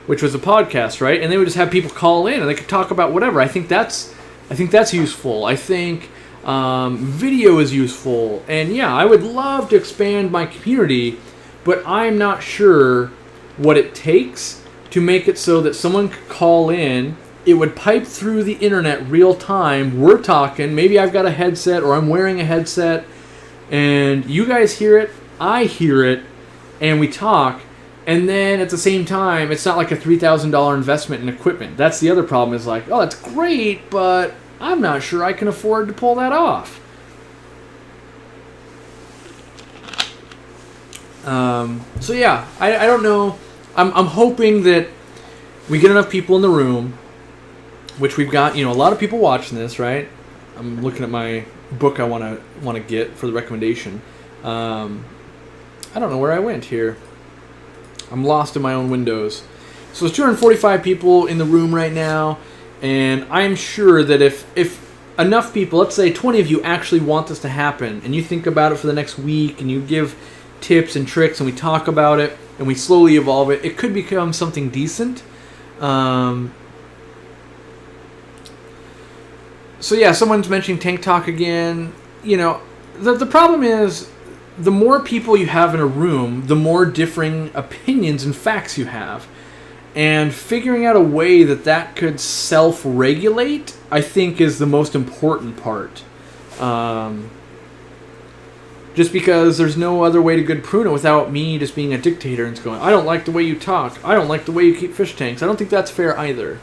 which was a podcast, right? And they would just have people call in, and they could talk about whatever. I think that's useful. I think video is useful, and yeah, I would love to expand my community, but I'm not sure what it takes to make it so that someone could call in, it would pipe through the internet real time, we're talking, maybe I've got a headset or I'm wearing a headset, and you guys hear it, I hear it, and we talk, and then at the same time, it's not like a $3,000 investment in equipment. That's the other problem, is like, oh, that's great, but I'm not sure I can afford to pull that off. So yeah, I don't know. I'm hoping that we get enough people in the room, which we've got, a lot of people watching this, right? I'm looking at my book I want to get for the recommendation. I don't know where I went here. I'm lost in my own windows. So there's 245 people in the room right now, and I'm sure that if enough people, let's say 20 of you actually want this to happen, and you think about it for the next week, and you give tips and tricks, and we talk about it, and we slowly evolve it, it could become something decent. So yeah, someone's mentioning Tank Talk again. The problem is, the more people you have in a room, the more differing opinions and facts you have. And figuring out a way that could self-regulate, I think, is the most important part. Just because there's no other way to good prune it without me just being a dictator and going, I don't like the way you talk. I don't like the way you keep fish tanks. I don't think that's fair either.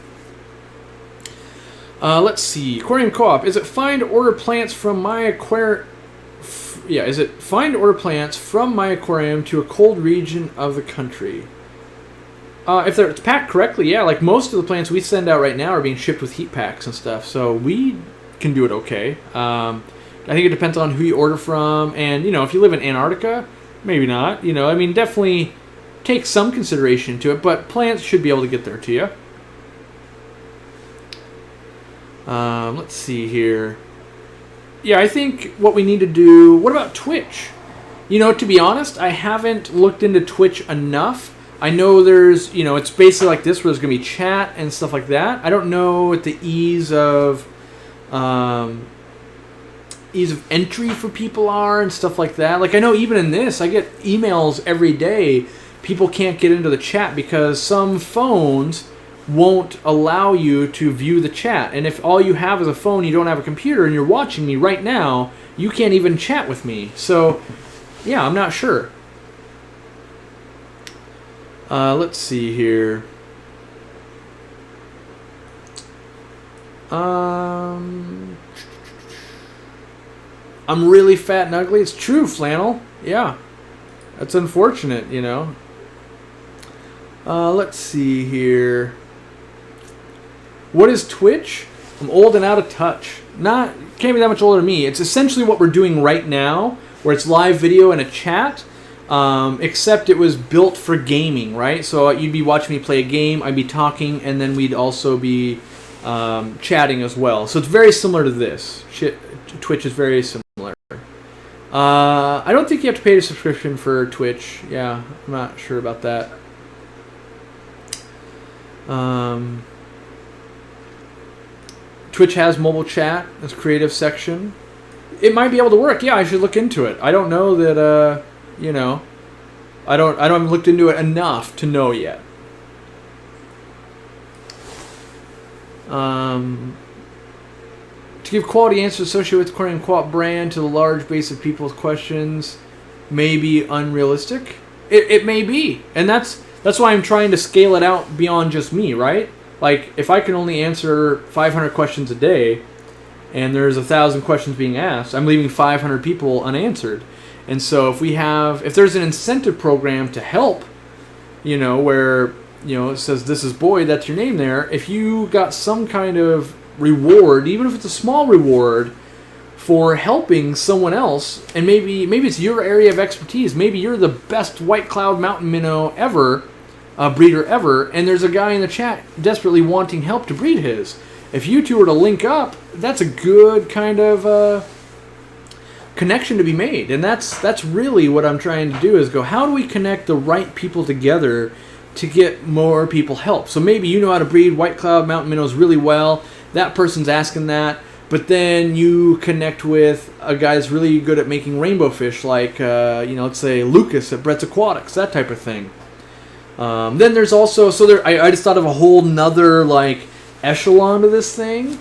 Let's see. Aquarium Co-op. Is it fine to order plants from my aquarium? Is it fine to order plants from my aquarium to a cold region of the country? If it's packed correctly, yeah. Like most of the plants we send out right now are being shipped with heat packs and stuff, so we can do it okay. I think it depends on who you order from, and if you live in Antarctica, maybe not. I mean, definitely take some consideration to it, but plants should be able to get there to you. Let's see here. Yeah, I think what we need to do... What about Twitch? To be honest, I haven't looked into Twitch enough. I know there's, it's basically like this where there's going to be chat and stuff like that. I don't know what the ease of entry for people are and stuff like that. Like, I know even in this, I get emails every day. People can't get into the chat because some phones won't allow you to view the chat. And if all you have is a phone, you don't have a computer, and you're watching me right now, you can't even chat with me. So, yeah, I'm not sure. Let's see here. I'm really fat and ugly. It's true, Flannel. Yeah. That's unfortunate, Let's see here. What is Twitch? I'm old and out of touch. Can't be that much older than me. It's essentially what we're doing right now, where it's live video and a chat, except it was built for gaming, right? So you'd be watching me play a game, I'd be talking, and then we'd also be chatting as well. So it's very similar to this. Twitch is very similar. I don't think you have to pay a subscription for Twitch. Yeah, I'm not sure about that. Twitch has mobile chat, as creative section. It might be able to work. Yeah, I should look into it. I don't know that, I haven't looked into it enough to know yet. To give quality answers associated with Aquarium Co-op brand to the large base of people's questions may be unrealistic. It may be. And that's why I'm trying to scale it out beyond just me, right? Like, if I can only answer 500 questions a day, and there's 1,000 questions being asked, I'm leaving 500 people unanswered. And so if there's an incentive program to help, where, it says, this is Boyd, that's your name there, if you got some kind of reward, even if it's a small reward, for helping someone else, and maybe it's your area of expertise, maybe you're the best white cloud mountain minnow ever, breeder ever, and there's a guy in the chat desperately wanting help to breed his. If you two were to link up, that's a good kind of connection to be made. And that's really what I'm trying to do, is go, how do we connect the right people together to get more people help? So maybe you know how to breed white cloud mountain minnows really well. That person's asking that. But then you connect with a guy that's really good at making rainbow fish, like, let's say Lucas at Brett's Aquatics, that type of thing. Then there's also, I just thought of a whole nother, echelon to this thing.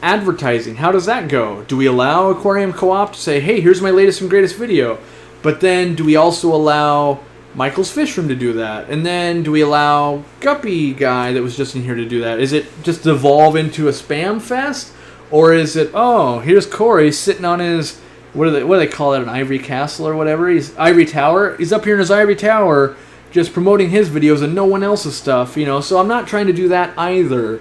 Advertising. How does that go? Do we allow Aquarium Co-op to say, hey, here's my latest and greatest video? But then do we also allow Michael's Fish Room to do that? And then do we allow Guppy Guy that was just in here to do that? Is it just devolve into a spam fest? Or is it, oh, here's Corey sitting on his... What do they call it? An ivory castle or whatever? He's ivory tower. He's up here in his ivory tower, just promoting his videos and no one else's stuff. So I'm not trying to do that either.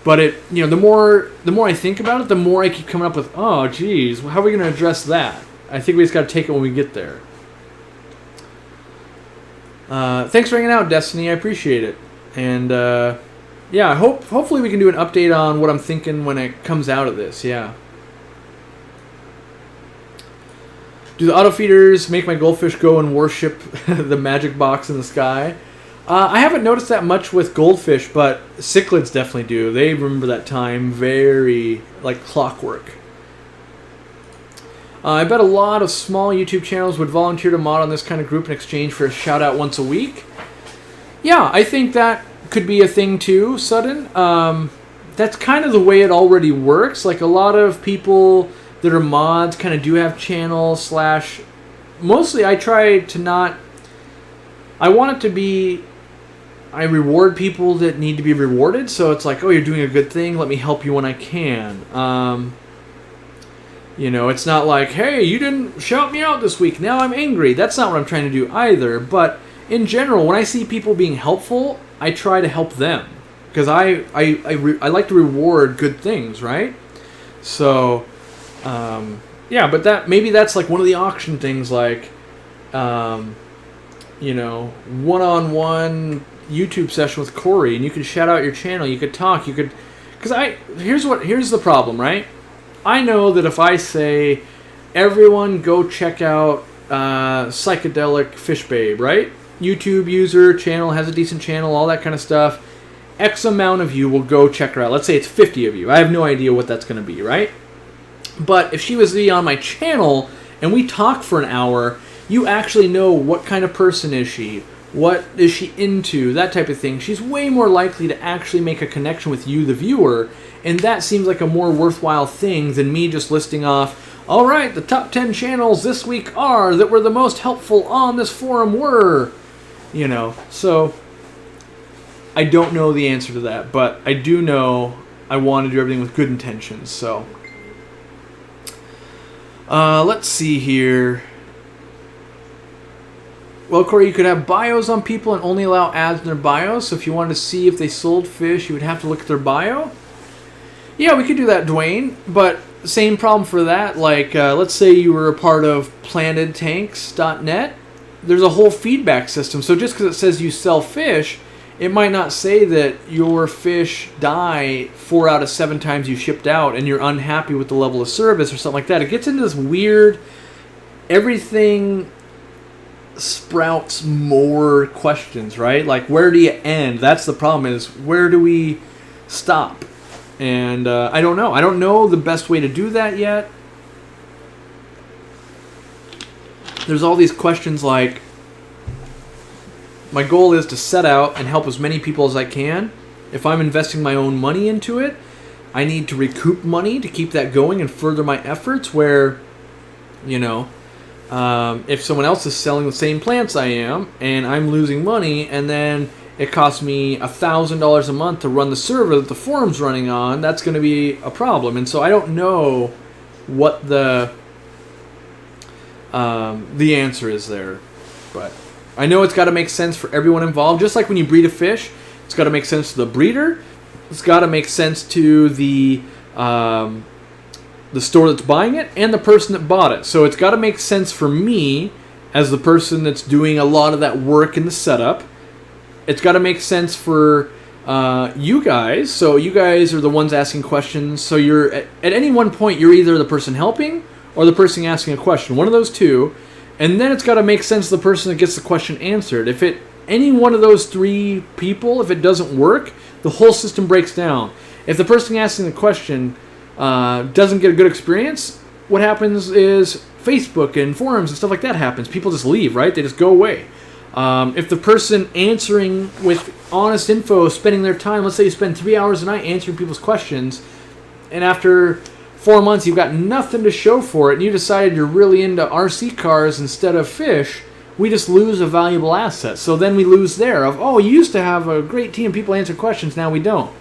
But the more I think about it, the more I keep coming up with, oh, geez, how are we going to address that? I think we just got to take it when we get there. Thanks for hanging out, Destiny. I appreciate it. And yeah, hopefully we can do an update on what I'm thinking when it comes out of this. Yeah. Do the auto feeders make my goldfish go and worship the magic box in the sky? I haven't noticed that much with goldfish, but cichlids definitely do. They remember that time very like clockwork. I bet a lot of small YouTube channels would volunteer to mod on this kind of group in exchange for a shout out once a week. Yeah, I think that could be a thing too, Sudden. That's kind of the way it already works. Like a lot of people that are mods kind of do have channels / mostly I try to not... I want it to be... I reward people that need to be rewarded, so it's like, oh, you're doing a good thing, let me help you when I can. It's not like, hey, you didn't shout me out this week, now I'm angry. That's not what I'm trying to do either, but in general, when I see people being helpful, I try to help them. Because I like to reward good things, right? So, yeah, but maybe that's like one of the auction things, like, one-on-one YouTube session with Corey, and you could shout out your channel, you could talk, you could... Because here's the problem, right? I know that if I say, everyone go check out Psychedelic Fish Babe, right? YouTube user, channel, has a decent channel, all that kind of stuff. X amount of you will go check her out. Let's say it's 50 of you. I have no idea what that's going to be, right? But if she was on my channel and we talk for an hour, you actually know what kind of person is she, what is she into, that type of thing. She's way more likely to actually make a connection with you, the viewer, and that seems like a more worthwhile thing than me just listing off, all right, the top 10 channels this week that were the most helpful on this forum were, so I don't know the answer to that, but I do know I want to do everything with good intentions, so. Let's see here. Well, Corey, you could have bios on people and only allow ads in their bios. So if you wanted to see if they sold fish, you would have to look at their bio. Yeah, we could do that, Dwayne. But same problem for that. Like, let's say you were a part of plantedtanks.net. There's a whole feedback system. So just because it says you sell fish, it might not say that your fish die 4 out of 7 times you shipped out and you're unhappy with the level of service or something like that. It gets into this weird, everything sprouts more questions, right? Like, where do you end? That's the problem, is where do we stop? And I don't know. I don't know the best way to do that yet. There's all these questions like, my goal is to set out and help as many people as I can. If I'm investing my own money into it, I need to recoup money to keep that going and further my efforts, where, if someone else is selling the same plants I am, and I'm losing money, and then it costs me $1,000 a month to run the server that the forum's running on, that's going to be a problem. And so I don't know what the answer is there, but I know it's got to make sense for everyone involved. Just like when you breed a fish, it's got to make sense to the breeder. It's got to make sense to the store that's buying it and the person that bought it. So it's got to make sense for me as the person that's doing a lot of that work in the setup. It's got to make sense for you guys. So you guys are the ones asking questions. So you're at any one point, you're either the person helping or the person asking a question. One of those two. And then it's got to make sense to the person that gets the question answered. If any one of those 3 people, if it doesn't work, the whole system breaks down. If the person asking the question doesn't get a good experience, what happens is Facebook and forums and stuff like that happens. People just leave, right? They just go away. If the person answering with honest info, spending their time, let's say you spend 3 hours a night answering people's questions, and after 4 months you've got nothing to show for it, and you decided you're really into RC cars instead of fish, we just lose a valuable asset. So then we lose there of, you used to have a great team of people answer questions, now we don't.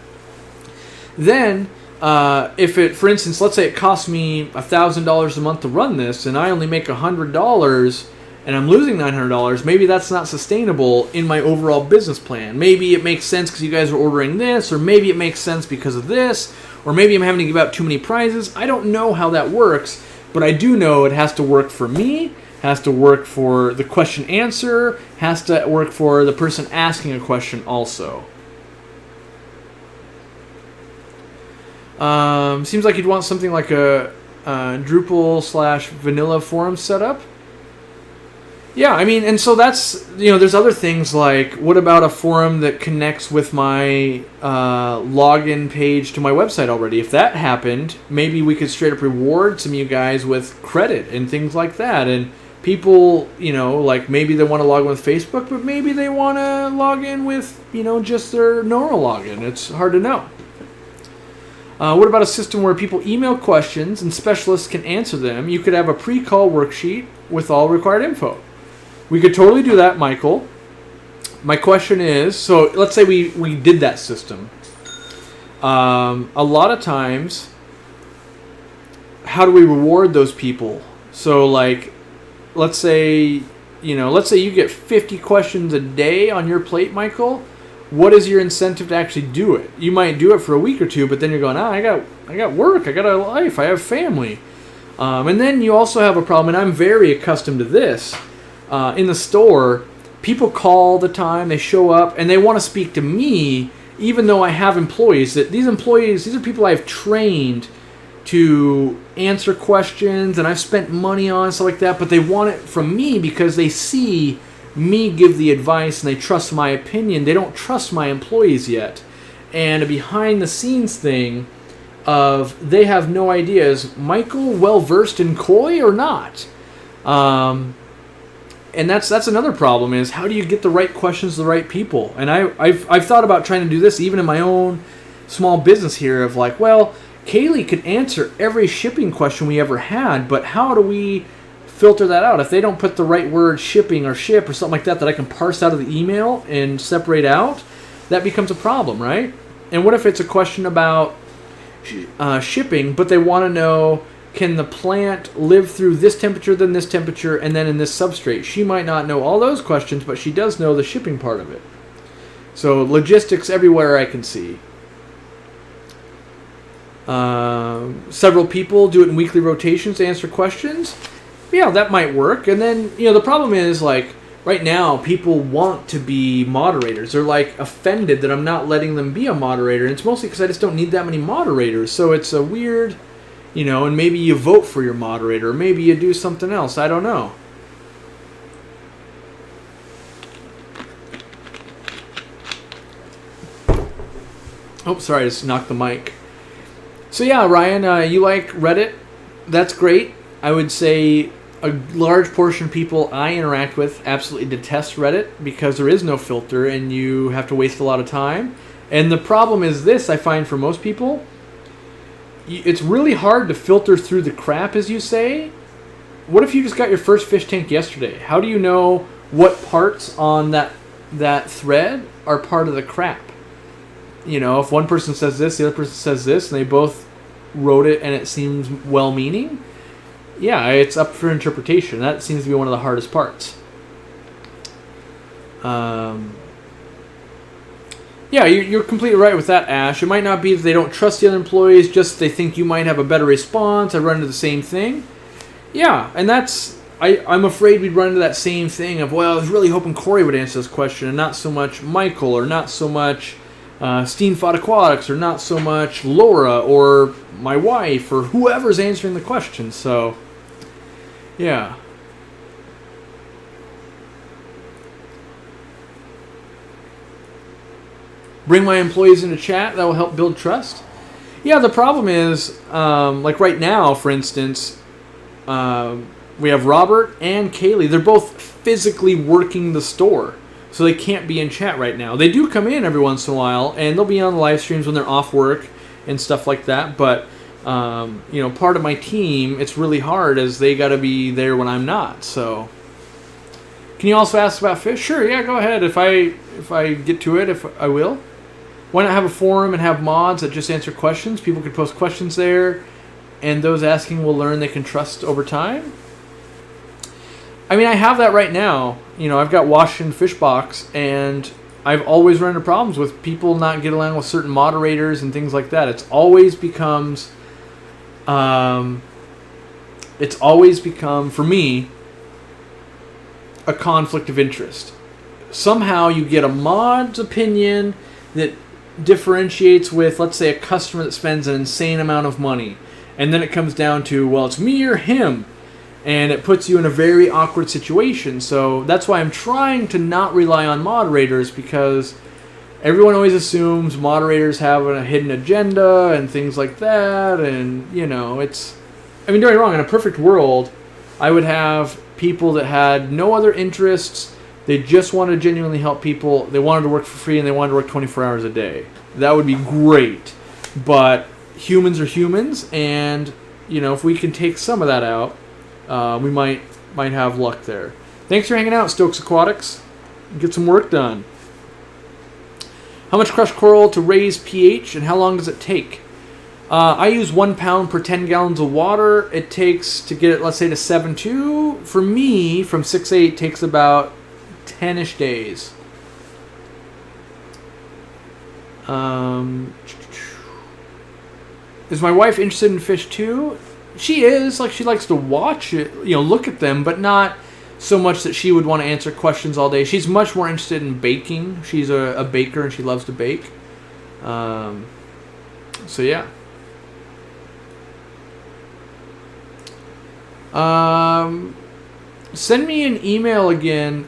Then, if it, for instance, let's say it costs me $1,000 a month to run this, and I only make $100, and I'm losing $900, maybe that's not sustainable in my overall business plan. Maybe it makes sense because you guys are ordering this, or maybe it makes sense because of this, or maybe I'm having to give out too many prizes. I don't know how that works, but I do know it has to work for me, has to work for the question answer, has to work for the person asking a question also. Seems like you'd want something like a Drupal/vanilla forum setup. Yeah, I mean, and so that's, there's other things like, what about a forum that connects with my login page to my website already? If that happened, maybe we could straight up reward some of you guys with credit and things like that. And people, like maybe they want to log in with Facebook, but maybe they want to log in with, just their normal login. It's hard to know. What about a system where people email questions and specialists can answer them? You could have a pre-call worksheet with all required info. We could totally do that, Michael. My question is, so let's say we did that system. A lot of times, how do we reward those people? So like, let's say let's say you get 50 questions a day on your plate, Michael. What is your incentive to actually do it? You might do it for a week or two, but then you're going, I got work, I got a life, I have family. And then you also have a problem, and I'm very accustomed to this. In the store, people call all the time, they show up, and they want to speak to me, even though I have employees. These are people I've trained to answer questions, and I've spent money on, stuff like that, but they want it from me because they see me give the advice, and they trust my opinion. They don't trust my employees yet. And a behind-the-scenes thing of they have no idea, is Michael well-versed in koi or not? And that's another problem, is how do you get the right questions to the right people? And I've thought about trying to do this even in my own small business here, of like, well, Kaylee could answer every shipping question we ever had, but how do we filter that out? If they don't put the right word, shipping or ship or something like that I can parse out of the email and separate out, that becomes a problem, right? And what if it's a question about shipping, but they want to know, can the plant live through this temperature, then this temperature, and then in this substrate? She might not know all those questions, but she does know the shipping part of it. So logistics everywhere I can see. Several people do it in weekly rotations to answer questions. Yeah, that might work. And then, the problem is, like, right now, people want to be moderators. They're, like, offended that I'm not letting them be a moderator. And it's mostly because I just don't need that many moderators. So it's a weird, and maybe you vote for your moderator, or maybe you do something else. I don't know. Oh, sorry, I just knocked the mic. So yeah, Ryan, you like Reddit? That's great. I would say a large portion of people I interact with absolutely detest Reddit because there is no filter and you have to waste a lot of time. And the problem is this, I find for most people, it's really hard to filter through the crap, as you say. What if you just got your first fish tank yesterday? How do you know what parts on that thread are part of the crap? If one person says this, the other person says this, and they both wrote it and it seems well-meaning, yeah, it's up for interpretation. That seems to be one of the hardest parts. Yeah, you're completely right with that, Ash. It might not be that they don't trust the other employees, just they think you might have a better response. I run into the same thing. Yeah, and I'm afraid we'd run into that same thing of, well, I was really hoping Corey would answer this question, and not so much Michael, or not so much Steenfod Aquatics, or not so much Laura, or my wife, or whoever's answering the question. So, yeah. Bring my employees into chat. That will help build trust. Yeah, the problem is, like right now, for instance, we have Robert and Kaylee. They're both physically working the store, so they can't be in chat right now. They do come in every once in a while, and they'll be on the live streams when they're off work and stuff like that. But part of my team, it's really hard as they got to be there when I'm not. So, can you also ask about fish? Sure, yeah, go ahead. If I get to it, if I will. Why not have a forum and have mods that just answer questions? People can post questions there, and those asking will learn they can trust over time. I mean, I have that right now. I've got Washington Fish Box, and I've always run into problems with people not getting along with certain moderators and things like that. It's always become, for me, a conflict of interest. Somehow you get a mod's opinion that differentiates with, let's say, a customer that spends an insane amount of money, and then it comes down to, well, it's me or him, and it puts you in a very awkward situation. So that's why I'm trying to not rely on moderators, because everyone always assumes moderators have a hidden agenda and things like that, and don't get me wrong, in a perfect world I would have people that had no other interests. They just wanted to genuinely help people. They wanted to work for free, and they wanted to work 24 hours a day. That would be great. But humans are humans, and if we can take some of that out, we might have luck there. Thanks for hanging out, Stokes Aquatics. Get some work done. How much crushed coral to raise pH, and how long does it take? I use 1 pound per 10 gallons of water. It takes to get it, let's say, to 7.2. For me, from 6.8 takes about 10-ish days. Is my wife interested in fish too? She is. Like, she likes to watch it, look at them, but not so much that she would want to answer questions all day. She's much more interested in baking. She's a baker and she loves to bake. So yeah. Send me an email again,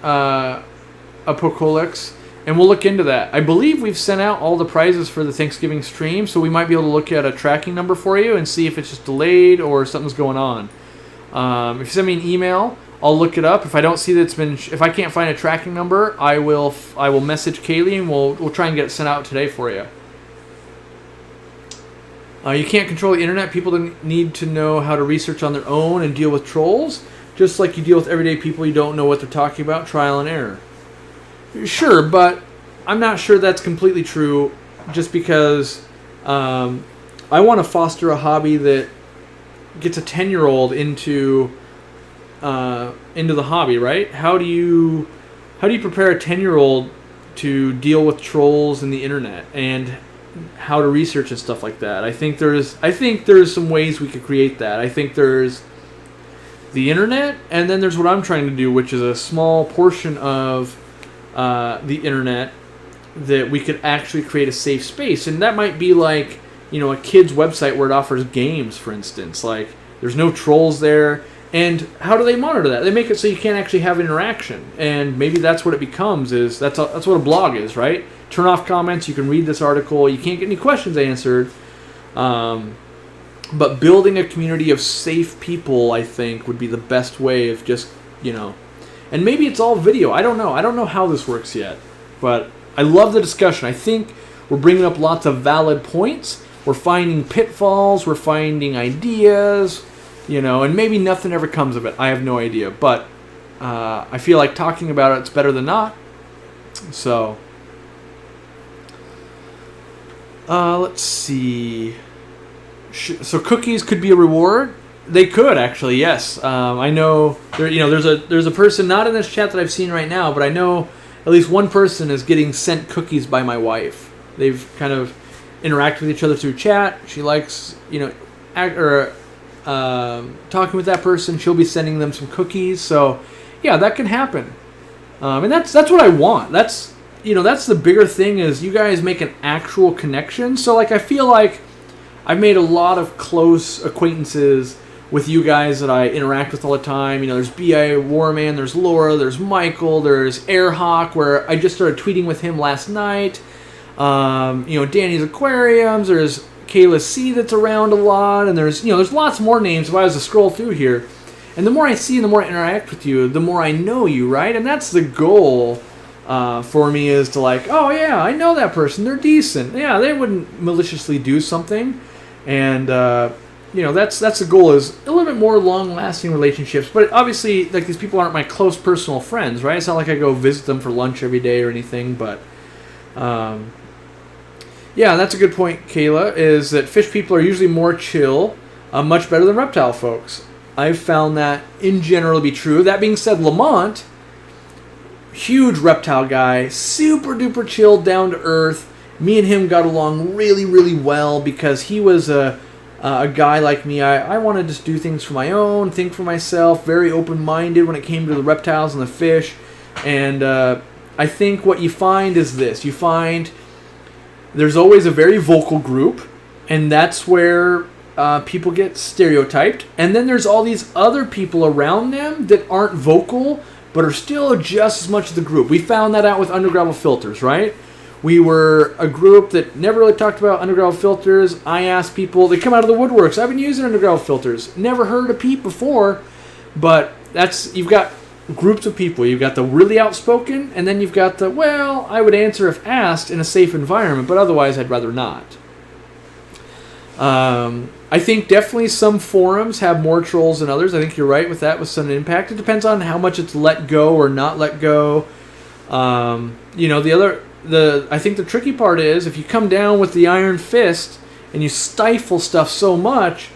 Apocolix, and we'll look into that. I believe we've sent out all the prizes for the Thanksgiving stream, so we might be able to look at a tracking number for you and see if it's just delayed or something's going on. If you send me an email, I'll look it up. If I don't see that it's been, if I can't find a tracking number, I will message Kaylee and we'll try and get it sent out today for you. You can't control the internet. People need to know how to research on their own and deal with trolls, just like you deal with everyday people you don't know what they're talking about. Trial and error. Sure, but I'm not sure that's completely true. Just because I want to foster a hobby that gets a 10-year-old into the hobby, right? How do you prepare a 10-year-old to deal with trolls and the internet and how to research and stuff like that? I think there's some ways we could create that. I think there's the internet, and then there's what I'm trying to do, which is a small portion of the internet that we could actually create a safe space, and that might be like a kid's website where it offers games, for instance. Like, there's no trolls there. And how do they monitor that? They make it so you can't actually have interaction. And maybe that's what it becomes. That's what a blog is, right? Turn off comments. You can read this article. You can't get any questions answered. But building a community of safe people, I think, would be the best way of just, And maybe it's all video. I don't know. I don't know how this works yet. But I love the discussion. I think we're bringing up lots of valid points. We're finding pitfalls. We're finding ideas. And maybe nothing ever comes of it. I have no idea. But I feel like talking about it's better than not. So, let's see. So cookies could be a reward? They could, actually, yes. I know there's a person not in this chat that I've seen right now, but I know at least one person is getting sent cookies by my wife. They've kind of interacted with each other through chat. She likes, talking with that person. She'll be sending them some cookies. So, yeah, that can happen. And that's what I want. That's the bigger thing, is you guys make an actual connection. So, like, I feel like I've made a lot of close acquaintances with you guys that I interact with all the time. There's B.I. Warman, there's Laura, there's Michael, there's Airhawk, where I just started tweeting with him last night. Danny's Aquariums, there's Kayla C that's around a lot, and there's lots more names if I was to scroll through here. And the more I see and the more I interact with you, the more I know you, right? And that's the goal for me, is to like, oh yeah, I know that person, they're decent. Yeah, they wouldn't maliciously do something. And that's the goal, is a little bit more long-lasting relationships. But obviously, like, these people aren't my close personal friends, right? It's not like I go visit them for lunch every day or anything. But yeah, that's a good point, Kayla, is that fish people are usually more chill, much better than reptile folks. I've found that in general to be true. That being said, Lamont, huge reptile guy, super duper chill, down to earth. Me and him got along really, really well because he was a guy like me. I wanted to just do things for my own, think for myself, very open-minded when it came to the reptiles and the fish. And I think what you find is this. You find there's always a very vocal group, and that's where people get stereotyped. And then there's all these other people around them that aren't vocal, but are still just as much of the group. We found that out with undergravel filters, right? We were a group that never really talked about undergravel filters. I asked people, they come out of the woodworks. I've been using undergravel filters. Never heard a peep before, but you've got groups of people. You've got the really outspoken, and then you've got the, well, I would answer if asked in a safe environment, but otherwise I'd rather not. I think definitely some forums have more trolls than others. I think you're right with that, with Sun Impact. It depends on how much it's let go or not let go. I think the tricky part is, if you come down with the iron fist and you stifle stuff so much,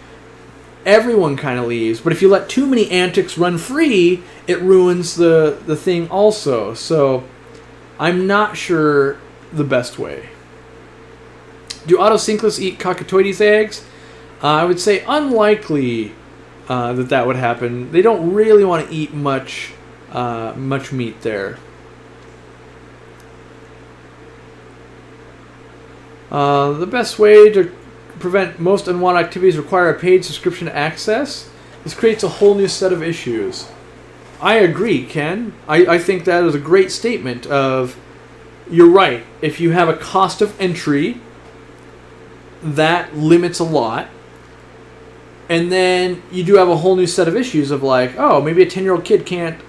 everyone kind of leaves. But if you let too many antics run free, it ruins the thing also. So I'm not sure the best way. Do autosynclists eat cockatoides eggs? I would say unlikely that would happen. They don't really want to eat much meat there. The best way to prevent most unwanted activities require a paid subscription to access. This creates a whole new set of issues. I agree, Ken. I think that is a great statement of, you're right. If you have a cost of entry, that limits a lot. And then you do have a whole new set of issues of like, oh, maybe a 10-year-old kid can't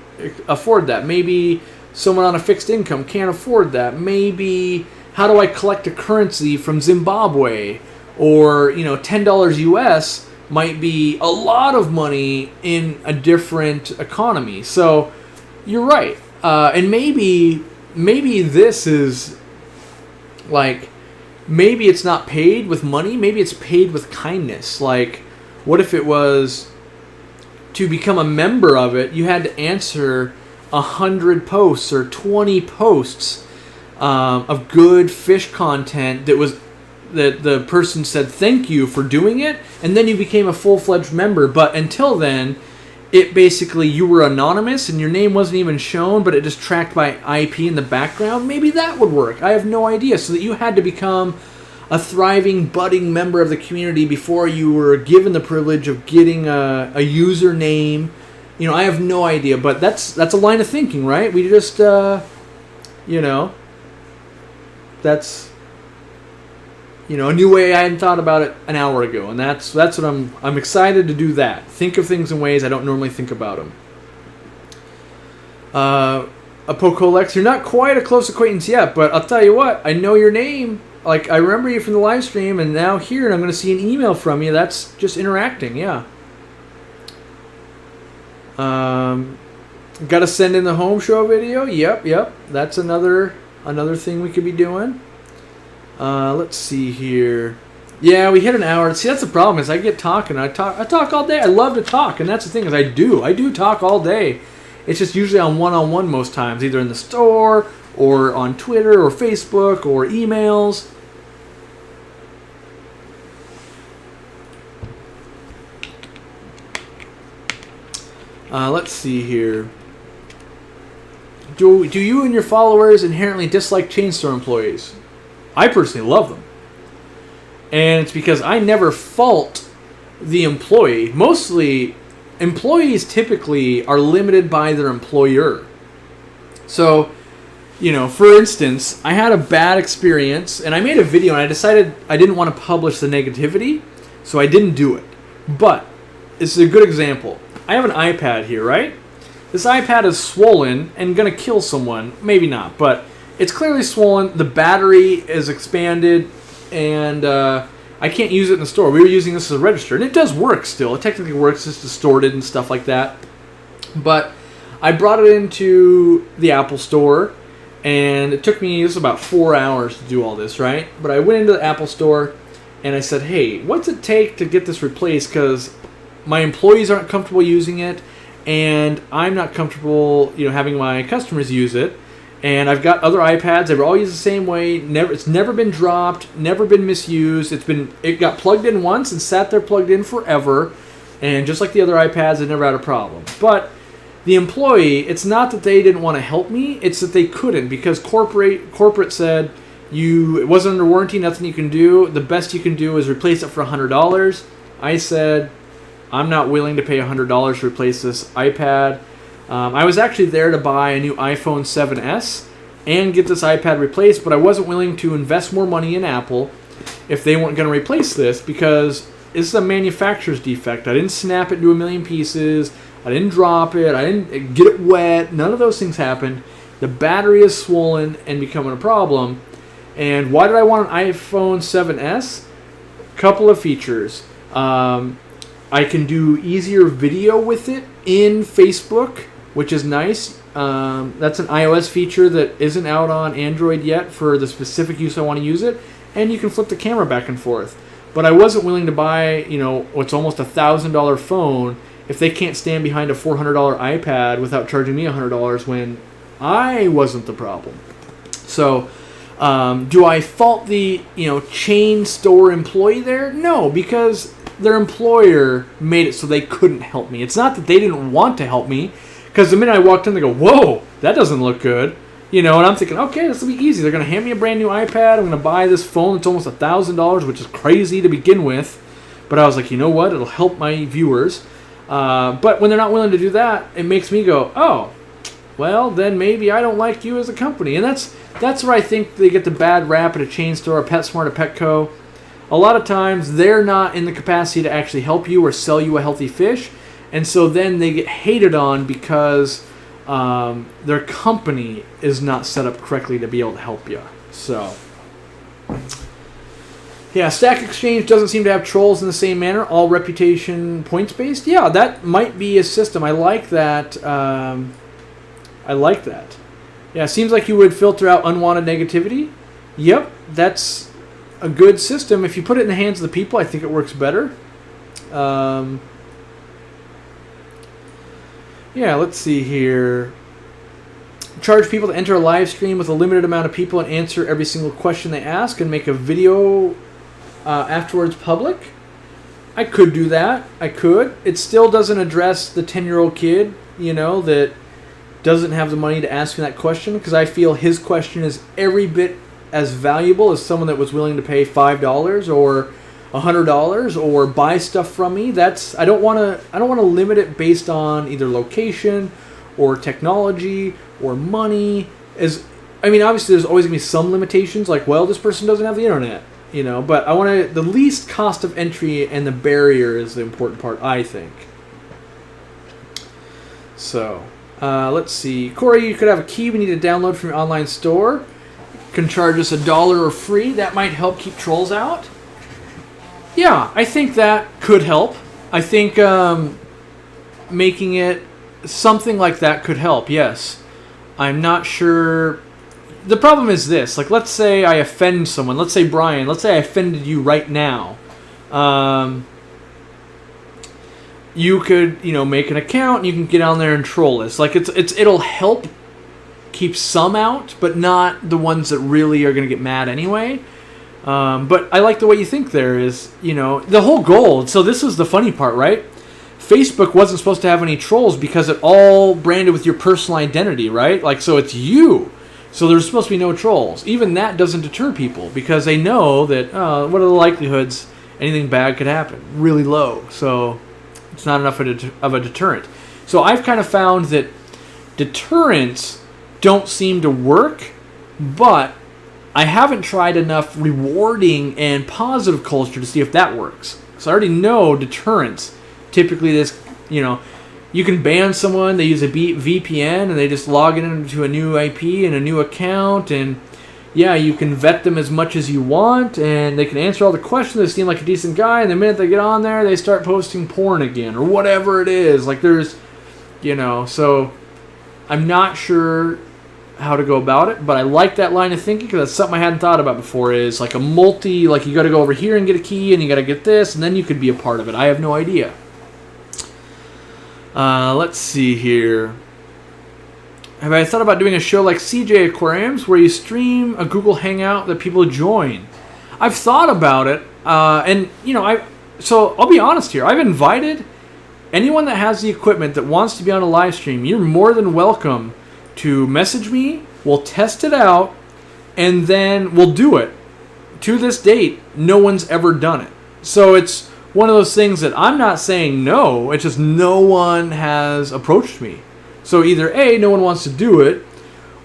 afford that. Maybe someone on a fixed income can't afford that. Maybe, how do I collect a currency from Zimbabwe? Or, $10 US might be a lot of money in a different economy. So you're right. And maybe this is like, maybe it's not paid with money. Maybe it's paid with kindness. Like, what if it was to become a member of it, you had to answer 100 posts or 20 posts of good fish content that the person said thank you for doing it, and then you became a full-fledged member. But until then, it basically, you were anonymous and your name wasn't even shown, but it just tracked by IP in the background. Maybe that would work. I have no idea. So that you had to become a thriving, budding member of the community before you were given the privilege of getting a username. I have no idea, but that's a line of thinking, right? We just, that's a new way I hadn't thought about it an hour ago, and that's what I'm excited to do. That think of things in ways I don't normally think about them. Apocolex, you're not quite a close acquaintance yet, but I'll tell you what, I know your name. Like, I remember you from the live stream, and now here, and I'm going to see an email from you. That's just interacting, yeah. Got to send in the home show video. Yep. That's another thing we could be doing. Let's see here. Yeah, we hit an hour. See, that's the problem is I get talking. I talk all day. I love to talk, and that's the thing is I do talk all day. It's just usually on one-on-one most times, either in the store or on Twitter or Facebook or emails. Let's see here. Do you and your followers inherently dislike chain store employees? I personally love them. And it's because I never fault the employee. Mostly, employees typically are limited by their employer. So, for instance, I had a bad experience, and I made a video, and I decided I didn't want to publish the negativity, so I didn't do it. But, this is a good example. I have an iPad here, right? This iPad is swollen and going to kill someone. Maybe not, but it's clearly swollen. The battery is expanded, and I can't use it in the store. We were using this as a register, and it does work still. It technically works. It's distorted and stuff like that. But I brought it into the Apple Store, and it took me, this was about 4 hours to do all this, right? But I went into the Apple Store, and I said, hey, what's it take to get this replaced? Because my employees aren't comfortable using it, and I'm not comfortable, having my customers use it. And I've got other iPads. They were all used the same way. It's never been dropped, never been misused. It got plugged in once and sat there plugged in forever. And just like the other iPads, it never had a problem. But the employee, it's not that they didn't want to help me. It's that they couldn't because corporate said it wasn't under warranty, nothing you can do. The best you can do is replace it for $100. I said, I'm not willing to pay $100 to replace this iPad. I was actually there to buy a new iPhone 7s and get this iPad replaced, but I wasn't willing to invest more money in Apple if they weren't going to replace this because this is a manufacturer's defect. I didn't snap it into a million pieces. I didn't drop it. I didn't get it wet. None of those things happened. The battery is swollen and becoming a problem. And why did I want an iPhone 7s? Couple of features. I can do easier video with it in Facebook, which is nice. That's an iOS feature that isn't out on Android yet for the specific use I want to use it. And you can flip the camera back and forth. but I wasn't willing to buy, what's almost $1,000 phone if they can't stand behind a $400 iPad without charging me $100 when I wasn't the problem. So, do I fault the, chain store employee there? No, because their employer made it so they couldn't help me. It's not that they didn't want to help me, because the minute I walked in, they go, whoa, that doesn't look good. And I'm thinking, okay, this will be easy. They're going to hand me a brand new iPad. I'm going to buy this phone that's almost $1,000, which is crazy to begin with. But I was like, you know what? It'll help my viewers. But when they're not willing to do that, it makes me go, oh, well, then maybe I don't like you as a company. And that's where I think they get the bad rap at a chain store, a PetSmart, a Petco. A lot of times they're not in the capacity to actually help you or sell you a healthy fish. And so then they get hated on because their company is not set up correctly to be able to help you. So, yeah, Stack Exchange doesn't seem to have trolls in the same manner, all reputation points based. Yeah, that might be a system. I like that. Yeah, it seems like you would filter out unwanted negativity. Yep, that's a good system. If you put it in the hands of the people, I think it works better. Yeah, let's see here. Charge people to enter a live stream with a limited amount of people and answer every single question they ask and make a video afterwards public. I could do that. I could. It still doesn't address the 10-year-old kid, that doesn't have the money to ask me that question, because I feel his question is every bit as valuable as someone that was willing to pay $5 or $100 or buy stuff from me. I don't want to limit it based on either location or technology or money. Obviously there's always going to be some limitations, like, well, this person doesn't have the internet, but I want the least cost of entry, and the barrier is the important part, I think. So, let's see. Corey, you could have a key we need to download from your online store. Can charge us $1 or free. That might help keep trolls out. Yeah, I think that could help. I think making it something like that could help, yes. I'm not sure. The problem is this. Like, let's say I offend someone. Let's say Brian. Let's say I offended you right now. You could, make an account and you can get on there and troll us. Like, it'll help keep some out, but not the ones that really are going to get mad anyway. But I like the way you think there is, the whole goal. So this was the funny part, right? Facebook wasn't supposed to have any trolls because it all branded with your personal identity, right? Like, so it's you. So there's supposed to be no trolls. Even that doesn't deter people because they know that, what are the likelihoods anything bad could happen? Really low. So it's not enough of a deterrent. So I've kind of found that deterrents don't seem to work, but I haven't tried enough rewarding and positive culture to see if that works. So I already know deterrents. Typically you can ban someone, they use a VPN, and they just log into a new IP and a new account, and yeah, you can vet them as much as you want, and they can answer all the questions, they seem like a decent guy, and the minute they get on there, they start posting porn again, or whatever it is. Like, there's, so I'm not sure how to go about it, but I like that line of thinking because that's something I hadn't thought about before, is like a like you got to go over here and get a key, and you got to get this, and then you could be a part of it. I have no idea. Let's see here. Have I thought about doing a show like CJ Aquariums where you stream a Google Hangout that people join? I've thought about it, so I'll be honest here. I've invited anyone that has the equipment that wants to be on a live stream. You're more than welcome to message me. We'll test it out, and then we'll do it. To this date, no one's ever done it. So it's one of those things that I'm not saying no, it's just no one has approached me. So either A, no one wants to do it,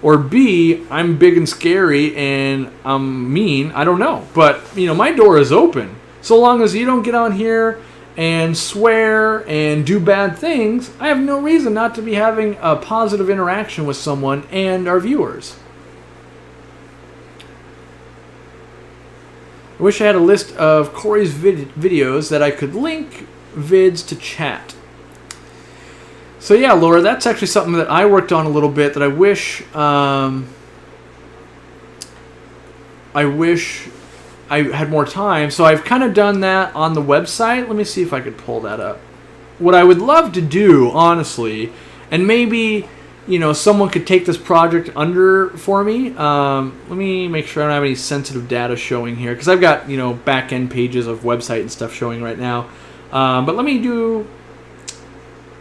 or B, I'm big and scary and I'm mean. I don't know. But, my door is open. So long as you don't get on here and swear and do bad things, I have no reason not to be having a positive interaction with someone and our viewers. I wish I had a list of Corey's videos that I could link vids to chat. So yeah, Laura, that's actually something that I worked on a little bit that I wish I had more time. So I've kind of done that on the website. Let me see if I could pull that up. What I would love to do, honestly, and maybe, you know, someone could take this project under for me. Let me make sure I don't have any sensitive data showing here, because I've got, you know, back-end pages of website and stuff showing right now. But let me do...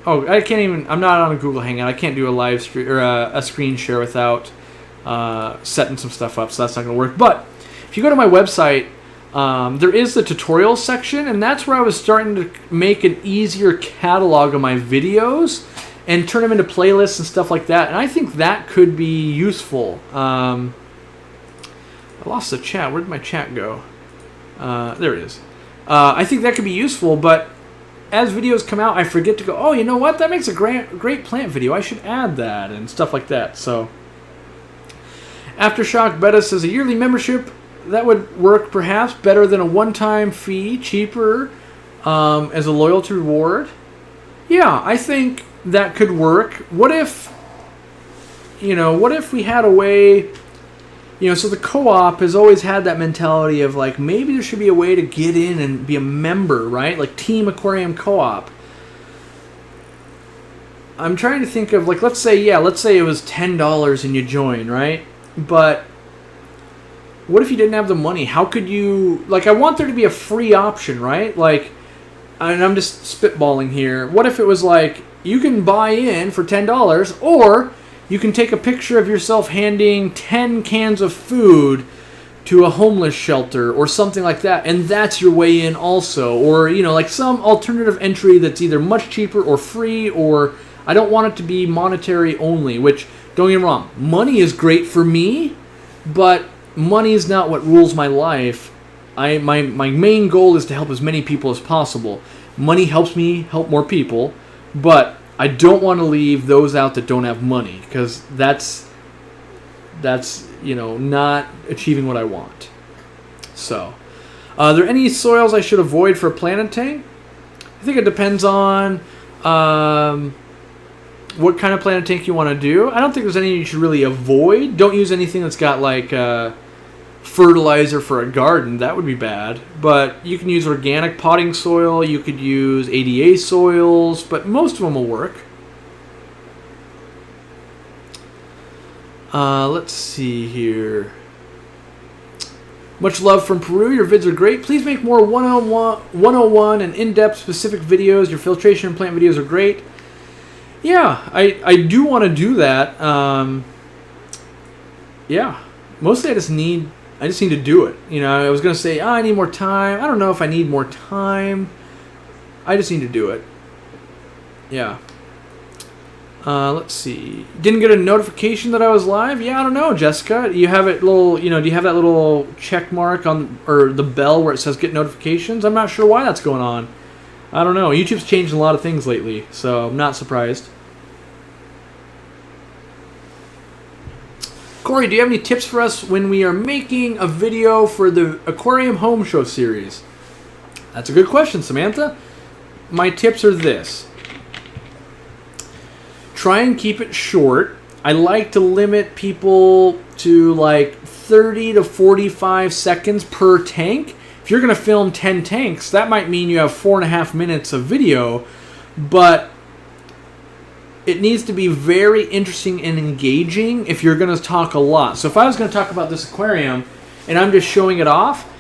Oh, I can't even... I'm not on a Google Hangout. I can't do a live stream or a screen share without setting some stuff up, so that's not going to work. But if you go to my website, there is the tutorial section, and that's where I was starting to make an easier catalog of my videos and turn them into playlists and stuff like that. And I think that could be useful. I lost the chat. Where did my chat go? There it is. I think that could be useful, but as videos come out, I forget to go, oh, you know what? That makes a great plant video. I should add that and stuff like that. So, Aftershock Beta says a yearly membership, that would work perhaps better than a one-time fee, cheaper as a loyalty reward. Yeah, I think that could work. What if, you know, what if we had a way, you know, so the co-op has always had that mentality of like, maybe there should be a way to get in and be a member, right? Like Team Aquarium Co-op. I'm trying to think of, like, let's say it was $10 and you join, right? But what if you didn't have the money? How could you, like, I want there to be a free option, right? Like, and I'm just spitballing here. What if it was like, you can buy in for $10, or you can take a picture of yourself handing 10 cans of food to a homeless shelter or something like that, and that's your way in also. Or, you know, like some alternative entry that's either much cheaper or free, or I don't want it to be monetary only, which, don't get me wrong, money is great for me, but money is not what rules my life. My main goal is to help as many people as possible. Money helps me help more people, but I don't want to leave those out that don't have money, because that's you know, not achieving what I want. So, are there any soils I should avoid for a planted tank? I think it depends on what kind of planted tank you want to do. I don't think there's any you should really avoid. Don't use anything that's got like fertilizer for a garden. That would be bad. But you can use organic potting soil. You could use ADA soils, but most of them will work. Let's see here. Much love from Peru. Your vids are great. Please make more 101 and in-depth specific videos. Your filtration and plant videos are great. Yeah, I do want to do that. Yeah, mostly I just need to do it. You know, I was going to say, I need more time. I don't know if I need more time. I just need to do it. Yeah. Let's see. Didn't get a notification that I was live? Yeah, I don't know, Jessica. Do you have it little, you know, do you have that little check mark on, or the bell where it says get notifications? I'm not sure why that's going on. I don't know. YouTube's changed a lot of things lately, so I'm not surprised. Corey, do you have any tips for us when we are making a video for the Aquarium Home Show series? That's a good question, Samantha. My tips are this. Try and keep it short. I like to limit people to like 30 to 45 seconds per tank. If you're going to film 10 tanks, that might mean you have 4.5 minutes of video, but it needs to be very interesting and engaging if you're going to talk a lot. So if I was going to talk about this aquarium and I'm just showing it off,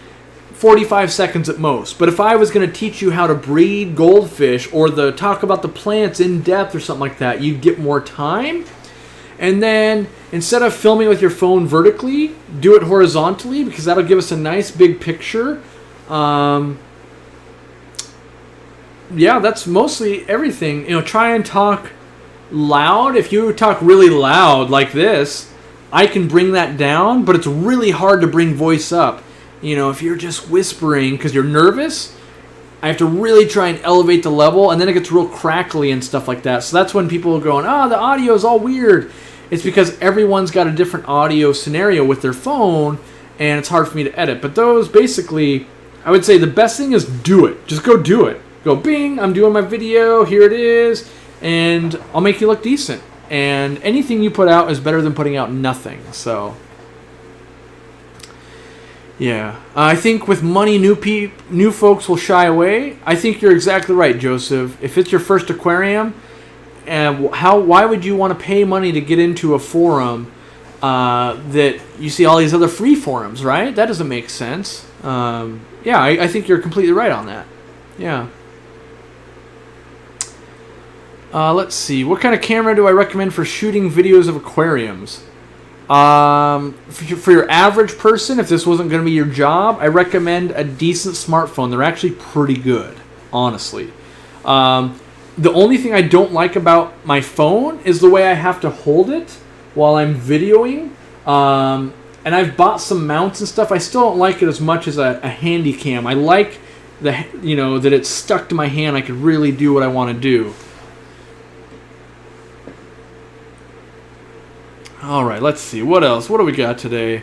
45 seconds at most. But if I was going to teach you how to breed goldfish or talk about the plants in depth or something like that, you'd get more time. And then instead of filming with your phone vertically, do it horizontally, because that'll give us a nice big picture. Yeah, that's mostly everything. You know, try and talk loud. If you talk really loud like this, I can bring that down, but it's really hard to bring voice up. You know, if you're just whispering because you're nervous, I have to really try and elevate the level, and then it gets real crackly and stuff like that. So that's when people are going, the audio is all weird. It's because everyone's got a different audio scenario with their phone, and it's hard for me to edit. But those, basically, I would say the best thing is do it. Just go do it. Go, bing, I'm doing my video, here it is, and I'll make you look decent. And anything you put out is better than putting out nothing. So, Yeah, I think with money, new folks will shy away. I think you're exactly right, Joseph. If it's your first aquarium, and why would you want to pay money to get into a forum that you see all these other free forums, right? That doesn't make sense. Yeah, I think you're completely right on that. Yeah. Let's see. What kind of camera do I recommend for shooting videos of aquariums? For your average person, if this wasn't going to be your job, I recommend a decent smartphone. They're actually pretty good, honestly. The only thing I don't like about my phone is the way I have to hold it while I'm videoing. And I've bought some mounts and stuff. I still don't like it as much as a handy cam. I like that it's stuck to my hand. I could really do what I want to do. All right, let's see. What else? What do we got today?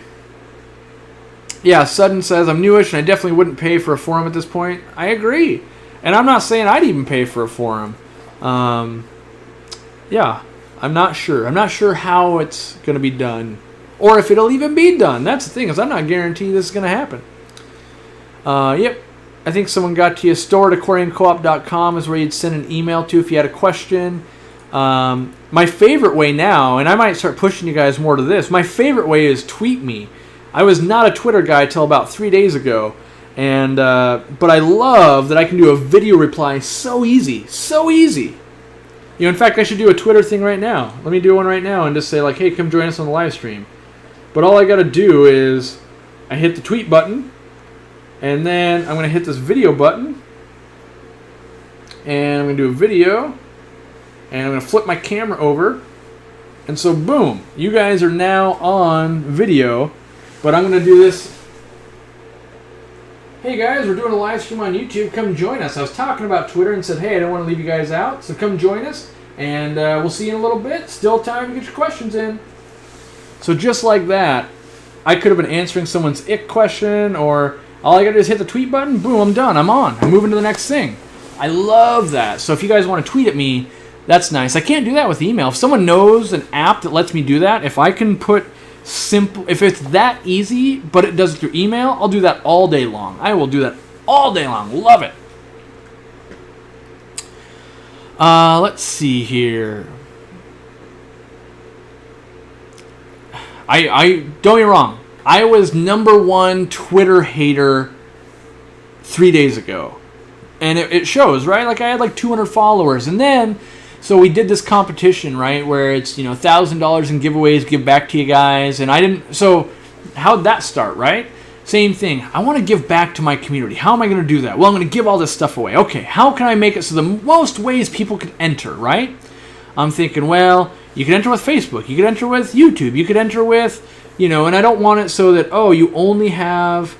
Yeah, Sudden says, I'm newish and I definitely wouldn't pay for a forum at this point. I agree. And I'm not saying I'd even pay for a forum. Yeah, I'm not sure. I'm not sure how it's going to be done. Or if it'll even be done. That's the thing, is I'm not guaranteed this is going to happen. Yep. I think someone got to you. Store at aquariumcoop.com is where you'd send an email to if you had a question. My favorite way now, and I might start pushing you guys more to this, my favorite way is tweet me. I was not a Twitter guy till about 3 days ago, and but I love that I can do a video reply so easy. So easy. In fact, I should do a Twitter thing right now. Let me do one right now and just say, like, hey, come join us on the live stream. But all I got to do is I hit the tweet button, and then I'm going to hit this video button, and I'm going to do a video. And I'm going to flip my camera over. And so, boom. You guys are now on video. But I'm going to do this. Hey, guys. We're doing a live stream on YouTube. Come join us. I was talking about Twitter and said, hey, I don't want to leave you guys out. So come join us. And we'll see you in a little bit. Still time to get your questions in. So just like that, I could have been answering someone's ick question. Or all I got to do is hit the tweet button. Boom, I'm done. I'm on. I'm moving to the next thing. I love that. So if you guys want to tweet at me, that's nice. I can't do that with email. If someone knows an app that lets me do that, if I can put simple, if it's that easy, but it does it through email, I'll do that all day long. I will do that all day long. Love it. Let's see here. I don't get me wrong. I was #1 Twitter hater 3 days ago. And it shows, right? Like I had like 200 followers. And then so we did this competition, right, where it's, $1,000 in giveaways, give back to you guys, and I didn't. So how'd that start, right? Same thing. I want to give back to my community. How am I going to do that? Well, I'm going to give all this stuff away. Okay, how can I make it so the most ways people could enter, right? I'm thinking, well, you could enter with Facebook, you could enter with YouTube, you could enter with, and I don't want it so that you only have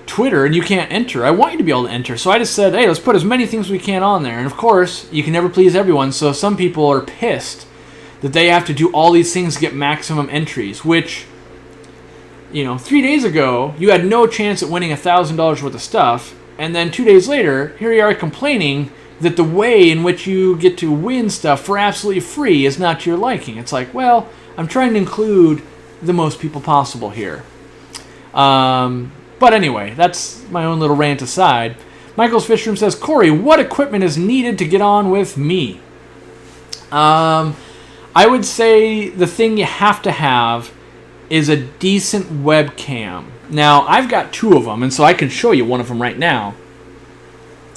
Twitter and you can't enter. I want you to be able to enter. So I just said, hey, let's put as many things as we can on there. And of course, you can never please everyone. So some people are pissed that they have to do all these things to get maximum entries, which, 3 days ago, you had no chance at winning $1,000 worth of stuff. And then 2 days later, here you are complaining that the way in which you get to win stuff for absolutely free is not to your liking. It's like, well, I'm trying to include the most people possible here. But anyway, that's my own little rant aside. Michael's Fish Room says, Corey, what equipment is needed to get on with me? I would say the thing you have to have is a decent webcam. Now, I've got 2 of them, and so I can show you one of them right now.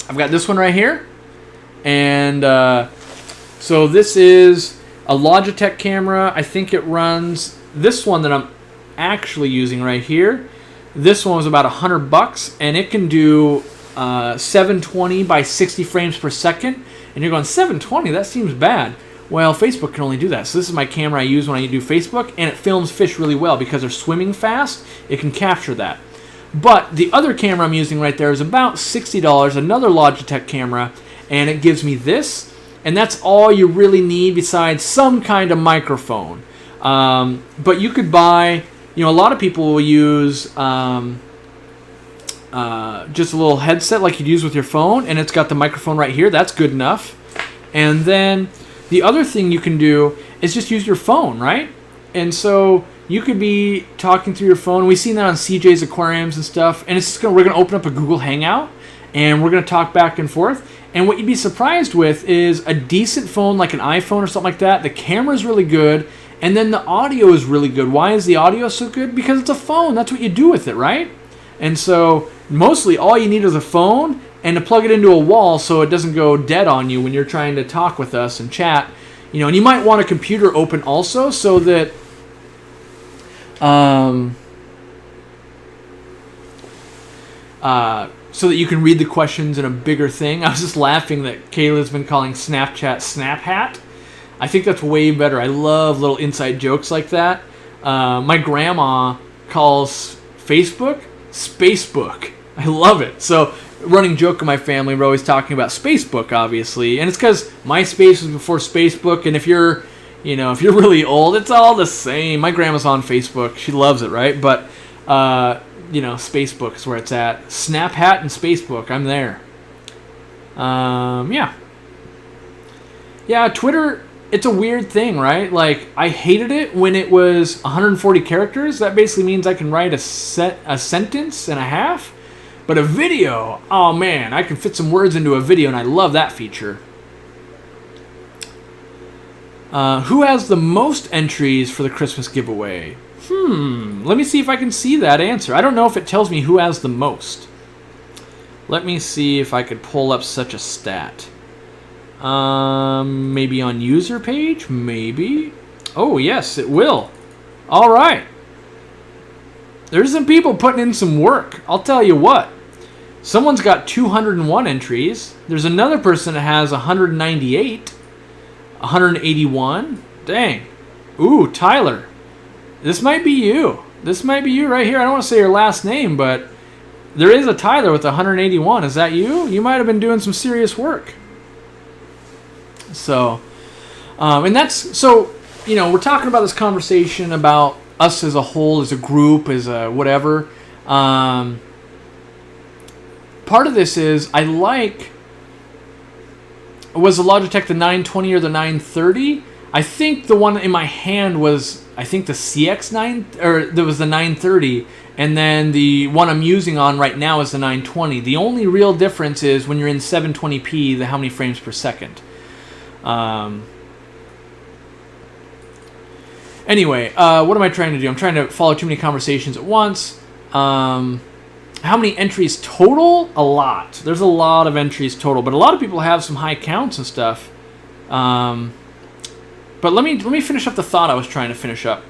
I've got this one right here. And so this is a Logitech camera. I think it runs this one that I'm actually using right here. This one was about $100, and it can do 720 by 60 frames per second. And you're going, 720? That seems bad. Well, Facebook can only do that. So this is my camera I use when I do Facebook, and it films fish really well because they're swimming fast. It can capture that. But the other camera I'm using right there is about $60, another Logitech camera, and it gives me this. And that's all you really need besides some kind of microphone. But you could buy... a lot of people will use just a little headset like you'd use with your phone, and it's got the microphone right here. That's good enough. And then the other thing you can do is just use your phone, right? And so you could be talking through your phone. We've seen that on CJ's aquariums and stuff. And it's just we're going to open up a Google Hangout, and we're going to talk back and forth. And what you'd be surprised with is a decent phone like an iPhone or something like that. The camera's really good, and then the audio is really good. Why is the audio so good? Because it's a phone. That's what you do with it, right? And so mostly all you need is a phone and to plug it into a wall so it doesn't go dead on you when you're trying to talk with us and chat. You know, and you might want a computer open also so that so that you can read the questions in a bigger thing. I was just laughing that Kayla's been calling Snapchat Snap Hat. I think that's way better. I love little inside jokes like that. My grandma calls Facebook Spacebook. I love it. So, running joke in my family, we're always talking about Spacebook, obviously. And it's because MySpace was before Spacebook, and if you're really old, it's all the same. My grandma's on Facebook. She loves it, right? But, Spacebook is where it's at. Snap Hat and Spacebook. I'm there. Yeah. Yeah, Twitter, it's a weird thing, right? Like, I hated it when it was 140 characters. That basically means I can write a sentence and a half. But a video, oh man, I can fit some words into a video, and I love that feature. Who has the most entries for the Christmas giveaway? Let me see if I can see that answer. I don't know if it tells me who has the most. Let me see if I could pull up such a stat. Maybe on user page? Maybe. Oh, yes, it will. All right. There's some people putting in some work. I'll tell you what. Someone's got 201 entries. There's another person that has 198. 181. Dang. Ooh, Tyler. This might be you. This might be you right here. I don't want to say your last name, but there is a Tyler with 181. Is that you? You might have been doing some serious work. So, and that's, so, we're talking about this conversation about us as a whole, as a group, as a whatever. Part of this is, was the Logitech the 920 or the 930? I think the one in my hand was, the CX9, or there was the 930, and then the one I'm using on right now is the 920. The only real difference is when you're in 720p, how many frames per second. Anyway, what am I trying to do? I'm trying to follow too many conversations at once. How many entries total? A lot. There's a lot of entries total, but a lot of people have some high counts and stuff. But let me finish up the thought I was trying to finish up.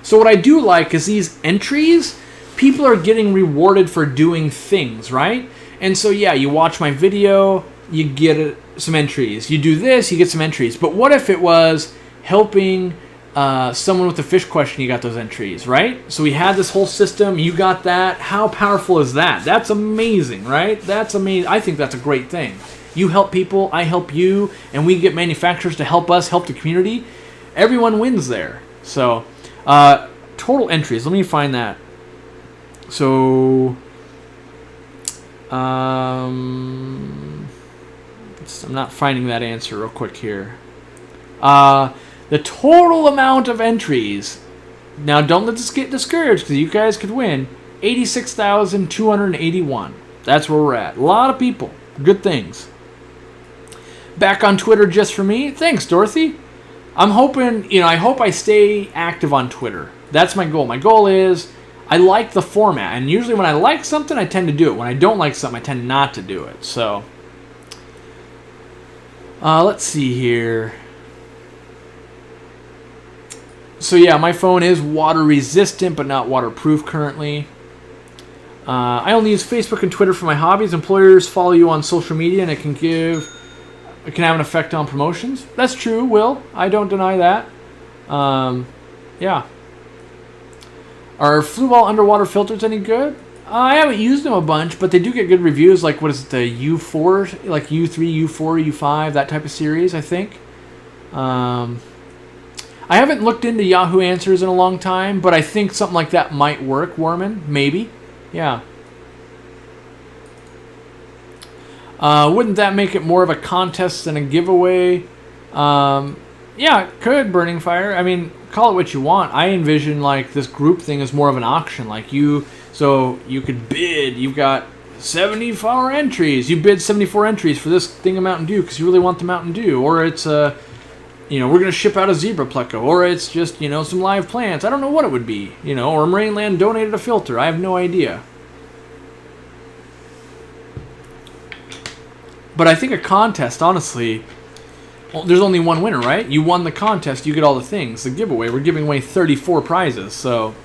So what I do like is these entries, people are getting rewarded for doing things, right? And so yeah, you watch my video, you get some entries. You do this, you get some entries. But what if it was helping someone with a fish question, you got those entries, right? So we had this whole system, you got that. How powerful is that? That's amazing, right? That's amazing. I think that's a great thing. You help people, I help you, and we get manufacturers to help us, help the community. Everyone wins there. So, total entries. Let me find that. So, I'm not finding that answer real quick here. The total amount of entries. Now, don't let this get discouraged because you guys could win. 86,281. That's where we're at. A lot of people. Good things. Back on Twitter just for me. Thanks, Dorothy. I'm hoping, I hope I stay active on Twitter. That's my goal. My goal is I like the format. And usually when I like something, I tend to do it. When I don't like something, I tend not to do it. So, let's see here. So yeah, my phone is water resistant, but not waterproof currently. I only use Facebook and Twitter for my hobbies. Employers follow you on social media, and it can have an effect on promotions. That's true, Will. I don't deny that. Yeah. Are Fluval underwater filters any good? I haven't used them a bunch, but they do get good reviews. Like, what is it, the U4, like U3, U4, U5, that type of series, I think. I haven't looked into Yahoo Answers in a long time, but I think something like that might work, Warman. Maybe. Yeah. Wouldn't that make it more of a contest than a giveaway? Yeah, it could, Burning Fire. I mean, call it what you want. I envision like this group thing as more of an auction. Like so you could bid. You've got 74 entries. You bid 74 entries for this thing of Mountain Dew because you really want the Mountain Dew, or it's we're gonna ship out a zebra pleco, or it's just some live plants. I don't know what it would be. Or Marineland donated a filter. I have no idea. But I think a contest, honestly, well, there's only one winner, right? You won the contest, you get all the things. The giveaway, we're giving away 34 prizes, so,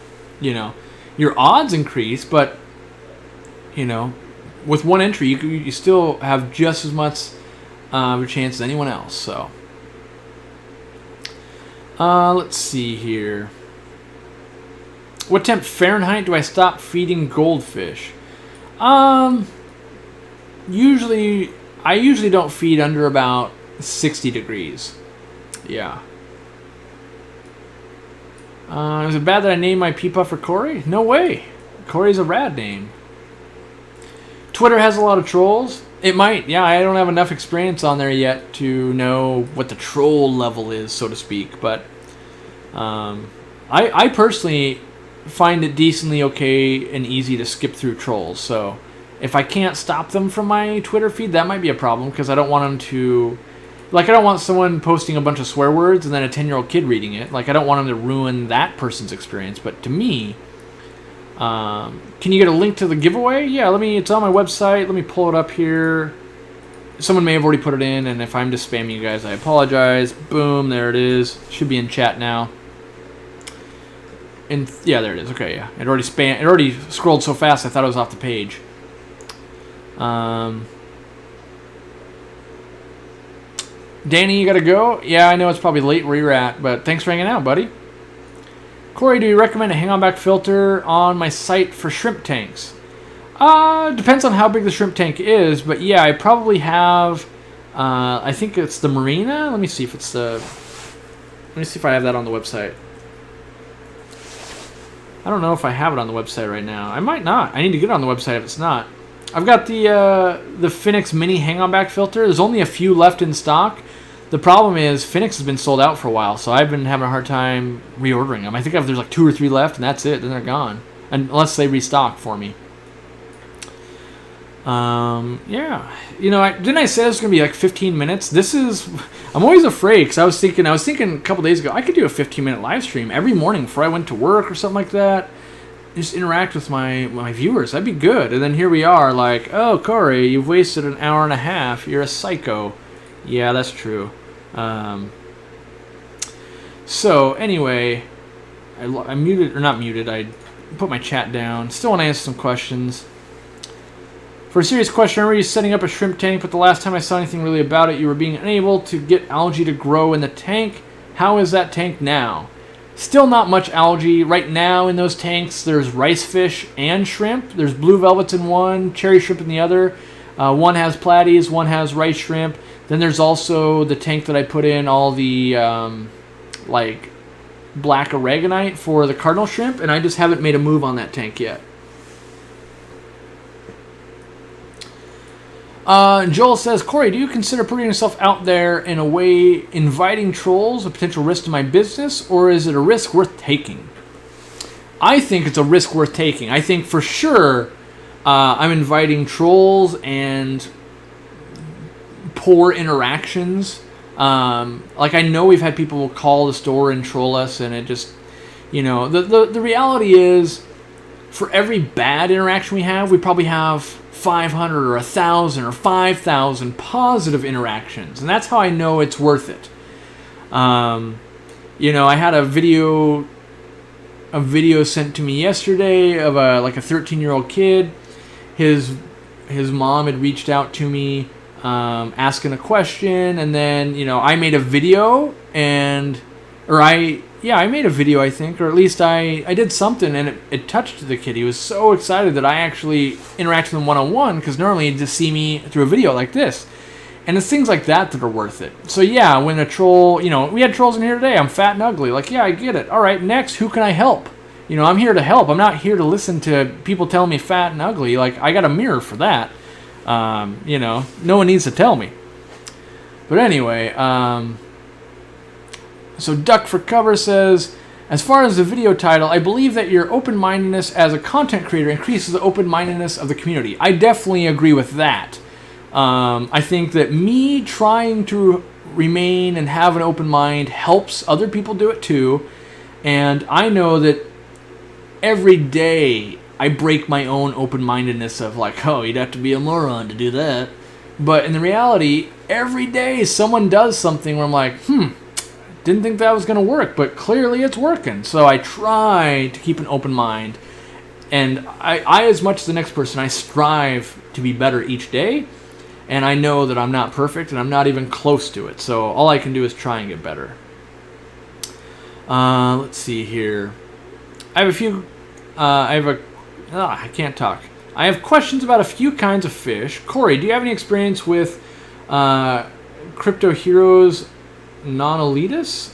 your odds increase, but, with one entry, you still have just as much of a chance as anyone else, so. Let's see here. What temp Fahrenheit do I stop feeding goldfish? I usually don't feed under about 60 degrees. Yeah. Is it bad that I named my pea puffer Corey? No way. Corey's a rad name. Twitter has a lot of trolls. It might. Yeah, I don't have enough experience on there yet to know what the troll level is, so to speak. But I personally find it decently okay and easy to skip through trolls. So if I can't stop them from my Twitter feed, that might be a problem because I don't want them to... I don't want someone posting a bunch of swear words and then a 10-year-old kid reading it. I don't want them to ruin that person's experience. But to me, can you get a link to the giveaway? Yeah, it's on my website. Let me pull it up here. Someone may have already put it in, and if I'm just spamming you guys, I apologize. Boom, there it is. Should be in chat now. And yeah, there it is. Okay, yeah. It already scrolled so fast I thought it was off the page. Danny, you gotta go? Yeah, I know it's probably late where you're at, but thanks for hanging out, buddy. Corey, do you recommend a hang-on-back filter on my site for shrimp tanks? Depends on how big the shrimp tank is, but yeah, I probably have, I think it's the Marina. Let me see if I have that on the website. I don't know if I have it on the website right now. I might not. I need to get it on the website if it's not. I've got the Phoenix Mini hang-on-back filter. There's only a few left in stock. The problem is Phoenix has been sold out for a while, so I've been having a hard time reordering them. I think there's 2 or 3 left, and that's it. Then they're gone, unless they restock for me. Yeah. Didn't I say this was gonna be 15 minutes? I'm always afraid because I was thinking a couple days ago I could do a 15-minute live stream every morning before I went to work or something like that. Just interact with my viewers. That'd be good. And then here we are, oh, Corey, you've wasted an hour and a half. You're a psycho. Yeah, that's true. So anyway, I muted, or not muted. I put my chat down. Still want to answer some questions. For a serious question, I remember you setting up a shrimp tank, but the last time I saw anything really about it, you were being unable to get algae to grow in the tank. How is that tank now? Still not much algae. Right now in those tanks, there's rice fish and shrimp. There's blue velvets in one, cherry shrimp in the other. One has platies, one has rice shrimp. Then there's also the tank that I put in all the black aragonite for the cardinal shrimp, and I just haven't made a move on that tank yet. Joel says, Corey, do you consider putting yourself out there in a way inviting trolls, a potential risk to my business, or is it a risk worth taking? I think it's a risk worth taking. I think for sure I'm inviting trolls and poor interactions. I know we've had people call the store and troll us, and it just, the reality is for every bad interaction we have, we probably have 500 or 1,000 or 5,000 positive interactions, and that's how I know it's worth it. I had a video sent to me yesterday of a 13-year-old kid. His mom had reached out to me asking a question, and then I made a video, I made a video, I think, or at least I did something, and it touched the kid. He was so excited that I actually interacted with him one-on-one, because normally he'd just see me through a video like this. And it's things like that that are worth it. So yeah, when a troll, we had trolls in here today, I'm fat and ugly. Yeah, I get it. All right, next, who can I help? I'm here to help. I'm not here to listen to people telling me fat and ugly. I got a mirror for that. No one needs to tell me. But anyway, so Duck for Cover says, As far as the video title, I believe that your open-mindedness as a content creator increases the open-mindedness of the community. I definitely agree with that. I think that me trying to remain and have an open mind helps other people do it too. And I know that every day I break my own open-mindedness of like, oh, you'd have to be a moron to do that. But in the reality, every day someone does something where I'm like, didn't think that was going to work, but clearly it's working. So I try to keep an open mind. And I, as much as the next person, I strive to be better each day. And I know that I'm not perfect, and I'm not even close to it. So all I can do is try and get better. Let's see here. I have a few... I can't talk. I have questions about a few kinds of fish. Corey, do you have any experience with Crypto Heroes non-elitist?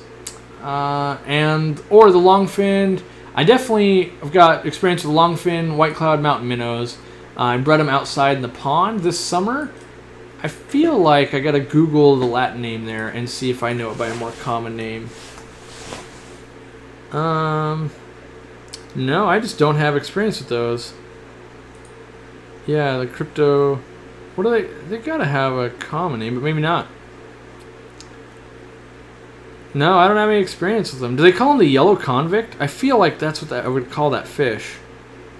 Or the longfin? I definitely have got experience with longfin white cloud mountain minnows. I bred them outside in the pond this summer. I feel like I gotta Google the Latin name there and see if I know it by a more common name. No, I just don't have experience with those. Yeah, the crypto... What are they? They gotta have a common name, but maybe not. No, I don't have any experience with them. Do they call them the yellow convict? I feel like that's what I would call that fish.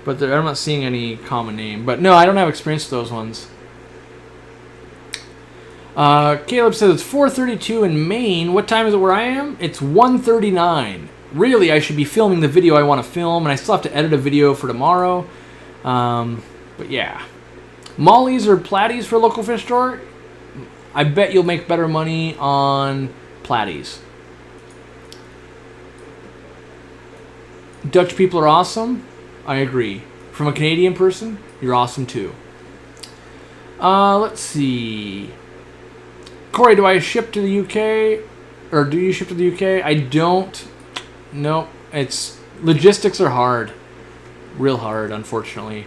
But I'm not seeing any common name. But no, I don't have experience with those ones. Caleb says it's 4:32 in Maine. What time is it where I am? It's 1:39. Really, I should be filming the video I want to film, and I still have to edit a video for tomorrow. But yeah. Mollies or platies for a local fish store? I bet you'll make better money on platies. Dutch people are awesome. I agree. From a Canadian person, you're awesome too. Let's see. Corey, do I ship to the UK? Or do you ship to the UK? I don't. Nope. It's... Logistics are hard. Real hard, unfortunately.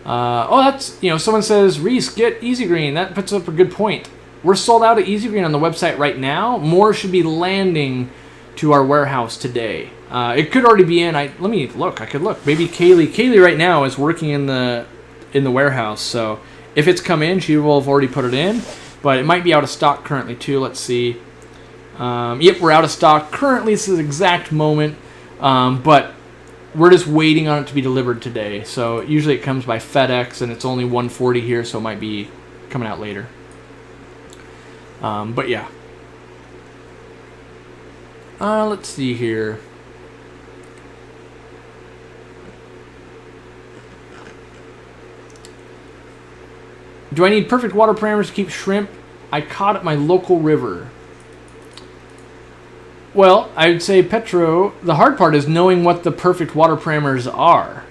That's... someone says, Reese, get Easy Green. That puts up a good point. We're sold out of Easy Green on the website right now. More should be landing to our warehouse today. It could already be in. Let me look. I could look. Maybe Kaylee right now is working in the warehouse. So if it's come in, she will have already put it in. But it might be out of stock currently too. Let's see. Yep, we're out of stock currently. This is the exact moment. But we're just waiting on it to be delivered today. So usually it comes by FedEx, and it's only 1:40 here, so it might be coming out later. But yeah. Let's see here. Do I need perfect water parameters to keep shrimp? I caught at my local river. Well, I would say, Petro, the hard part is knowing what the perfect water parameters are.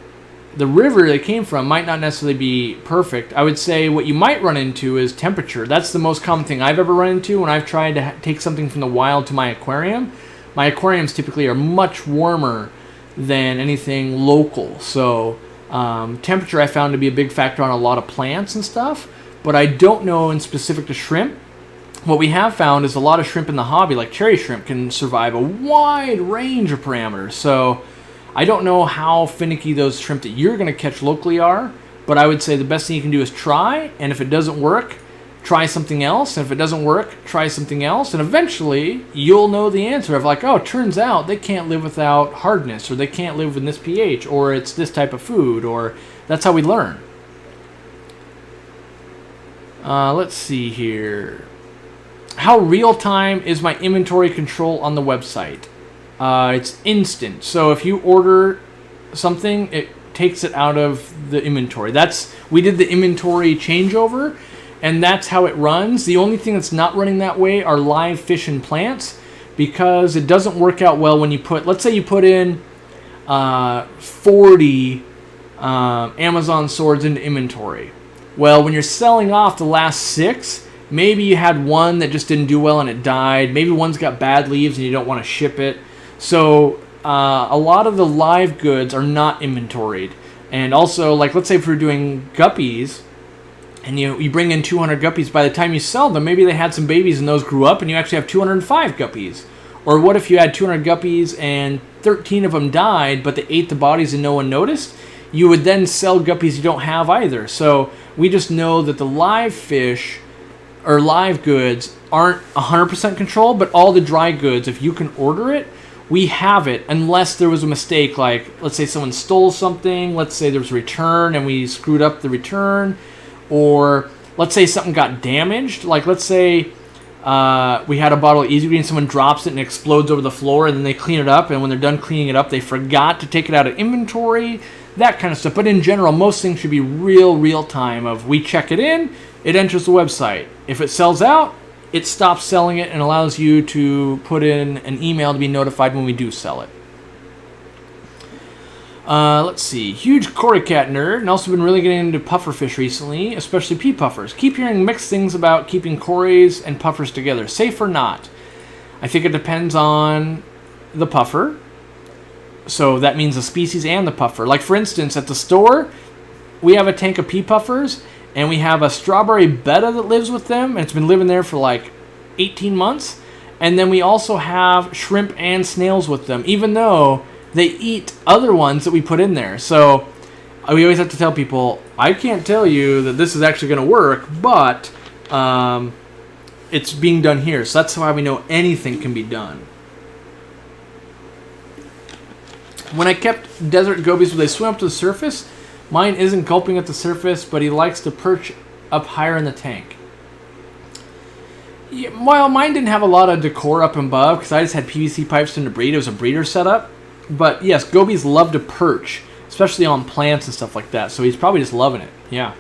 The river they came from might not necessarily be perfect. I would say what you might run into is temperature. That's the most common thing I've ever run into when I've tried to take something from the wild to my aquarium. My aquariums typically are much warmer than anything local. So temperature I found to be a big factor on a lot of plants and stuff. But I don't know in specific to shrimp. What we have found is a lot of shrimp in the hobby, like cherry shrimp, can survive a wide range of parameters. So I don't know how finicky those shrimp that you're going to catch locally are, but I would say the best thing you can do is try, and if it doesn't work, try something else, and if it doesn't work, try something else, and eventually you'll know the answer of like, oh, it turns out they can't live without hardness, or they can't live with this pH, or it's this type of food, or that's how we learn. Let's see here. How real-time is my inventory control on the website? It's instant. So if you order something, it takes it out of the inventory. We did the inventory changeover, and that's how it runs. The only thing that's not running that way are live fish and plants, because it doesn't work out well when you put, let's say you put in 40 Amazon swords into inventory. Well, when you're selling off the last 6, maybe you had one that just didn't do well and it died. Maybe one's got bad leaves and you don't want to ship it. So a lot of the live goods are not inventoried. And also, like, let's say if we're doing guppies, and you bring in 200 guppies, by the time you sell them, maybe they had some babies and those grew up, and you actually have 205 guppies. Or what if you had 200 guppies and 13 of them died, but they ate the bodies and no one noticed? You would then sell guppies you don't have either. So we just know that the live fish or live goods aren't 100% controlled, but all the dry goods, if you can order it, we have it, unless there was a mistake, like let's say someone stole something, let's say there was a return and we screwed up the return, or let's say something got damaged, like let's say we had a bottle of Easy Green, someone drops it and it explodes over the floor, and then they clean it up, and when they're done cleaning it up, they forgot to take it out of inventory, that kind of stuff. But in general, most things should be real time of we check it in, it enters the website. If it sells out, it stops selling it and allows you to put in an email to be notified when we do sell it. Let's see. Huge Cory cat nerd, and also been really getting into pufferfish recently, especially pea puffers. Keep hearing mixed things about keeping Corys and puffers together. Safe or not? I think it depends on the puffer. So that means the species and the puffer. Like for instance, at the store, we have a tank of pea puffers, and we have a strawberry betta that lives with them, and it's been living there for like 18 months. And then we also have shrimp and snails with them, even though they eat other ones that we put in there. So we always have to tell people, I can't tell you that this is actually going to work, but it's being done here. So that's why we know anything can be done. When I kept desert gobies, would they swim up to the surface? Mine isn't gulping at the surface, but he likes to perch up higher in the tank. Yeah, well, mine didn't have a lot of decor up and above because I just had PVC pipes in to breed. It was a breeder setup. But yes, gobies love to perch, especially on plants and stuff like that. So he's probably just loving it. Yeah.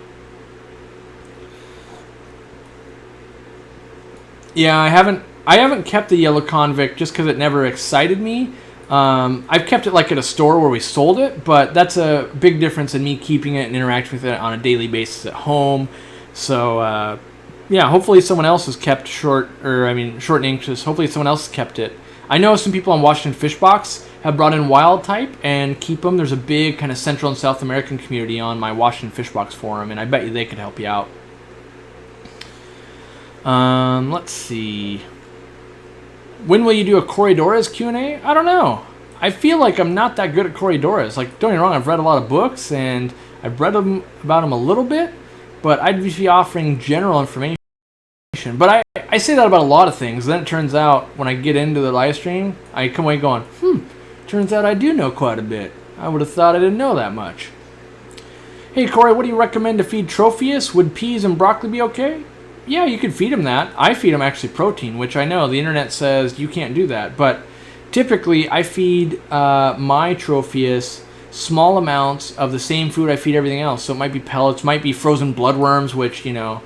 Yeah, I haven't kept the yellow convict just because it never excited me. I've kept it like at a store where we sold it, but that's a big difference in me keeping it and interacting with it on a daily basis at home. So, yeah, hopefully someone else has kept short and anxious. Hopefully someone else has kept it. I know some people on Washington Fish Box have brought in wild type and keep them. There's a big kind of Central and South American community on my Washington Fish Box forum, and I bet you they could help you out. Let's see. When will you do a Corydoras Q&A? I don't know. I feel like I'm not that good at Corydoras. Like, don't get me wrong, I've read a lot of books, and I've read about them a little bit, but I'd be offering general information. But I say that about a lot of things. Then it turns out, when I get into the live stream, I come away going, turns out I do know quite a bit. I would have thought I didn't know that much. Hey, Cory, what do you recommend to feed Tropheus? Would peas and broccoli be okay? Yeah, you could feed them that. I feed them actually protein, which I know the internet says you can't do that. But typically, I feed my Tropheus small amounts of the same food I feed everything else. So it might be pellets, might be frozen bloodworms, which, you know,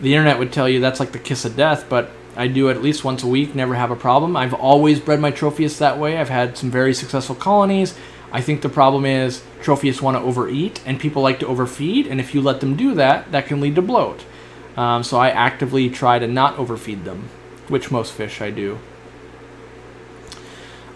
the internet would tell you that's like the kiss of death. But I do it at least once a week, never have a problem. I've always bred my Tropheus that way. I've had some very successful colonies. I think the problem is Tropheus want to overeat, and people like to overfeed. And if you let them do that, that can lead to bloat. So I actively try to not overfeed them, which most fish I do.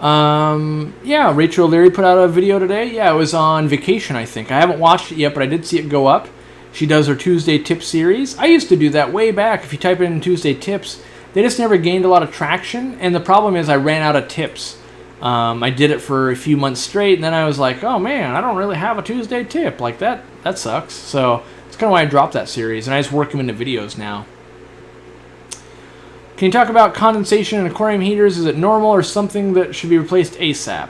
Yeah, Rachel O'Leary put out a video today. Yeah, it was on vacation, I think. I haven't watched it yet, but I did see it go up. She does her Tuesday Tips series. I used to do that way back. If you type in Tuesday Tips, they just never gained a lot of traction. And the problem is I ran out of tips. I did it for a few months straight, and then I was like, oh man, I don't really have a Tuesday tip. Like that sucks. So that's kind of why I dropped that series, and I just work them into videos now. Can you talk about condensation in aquarium heaters? Is it normal or something that should be replaced ASAP?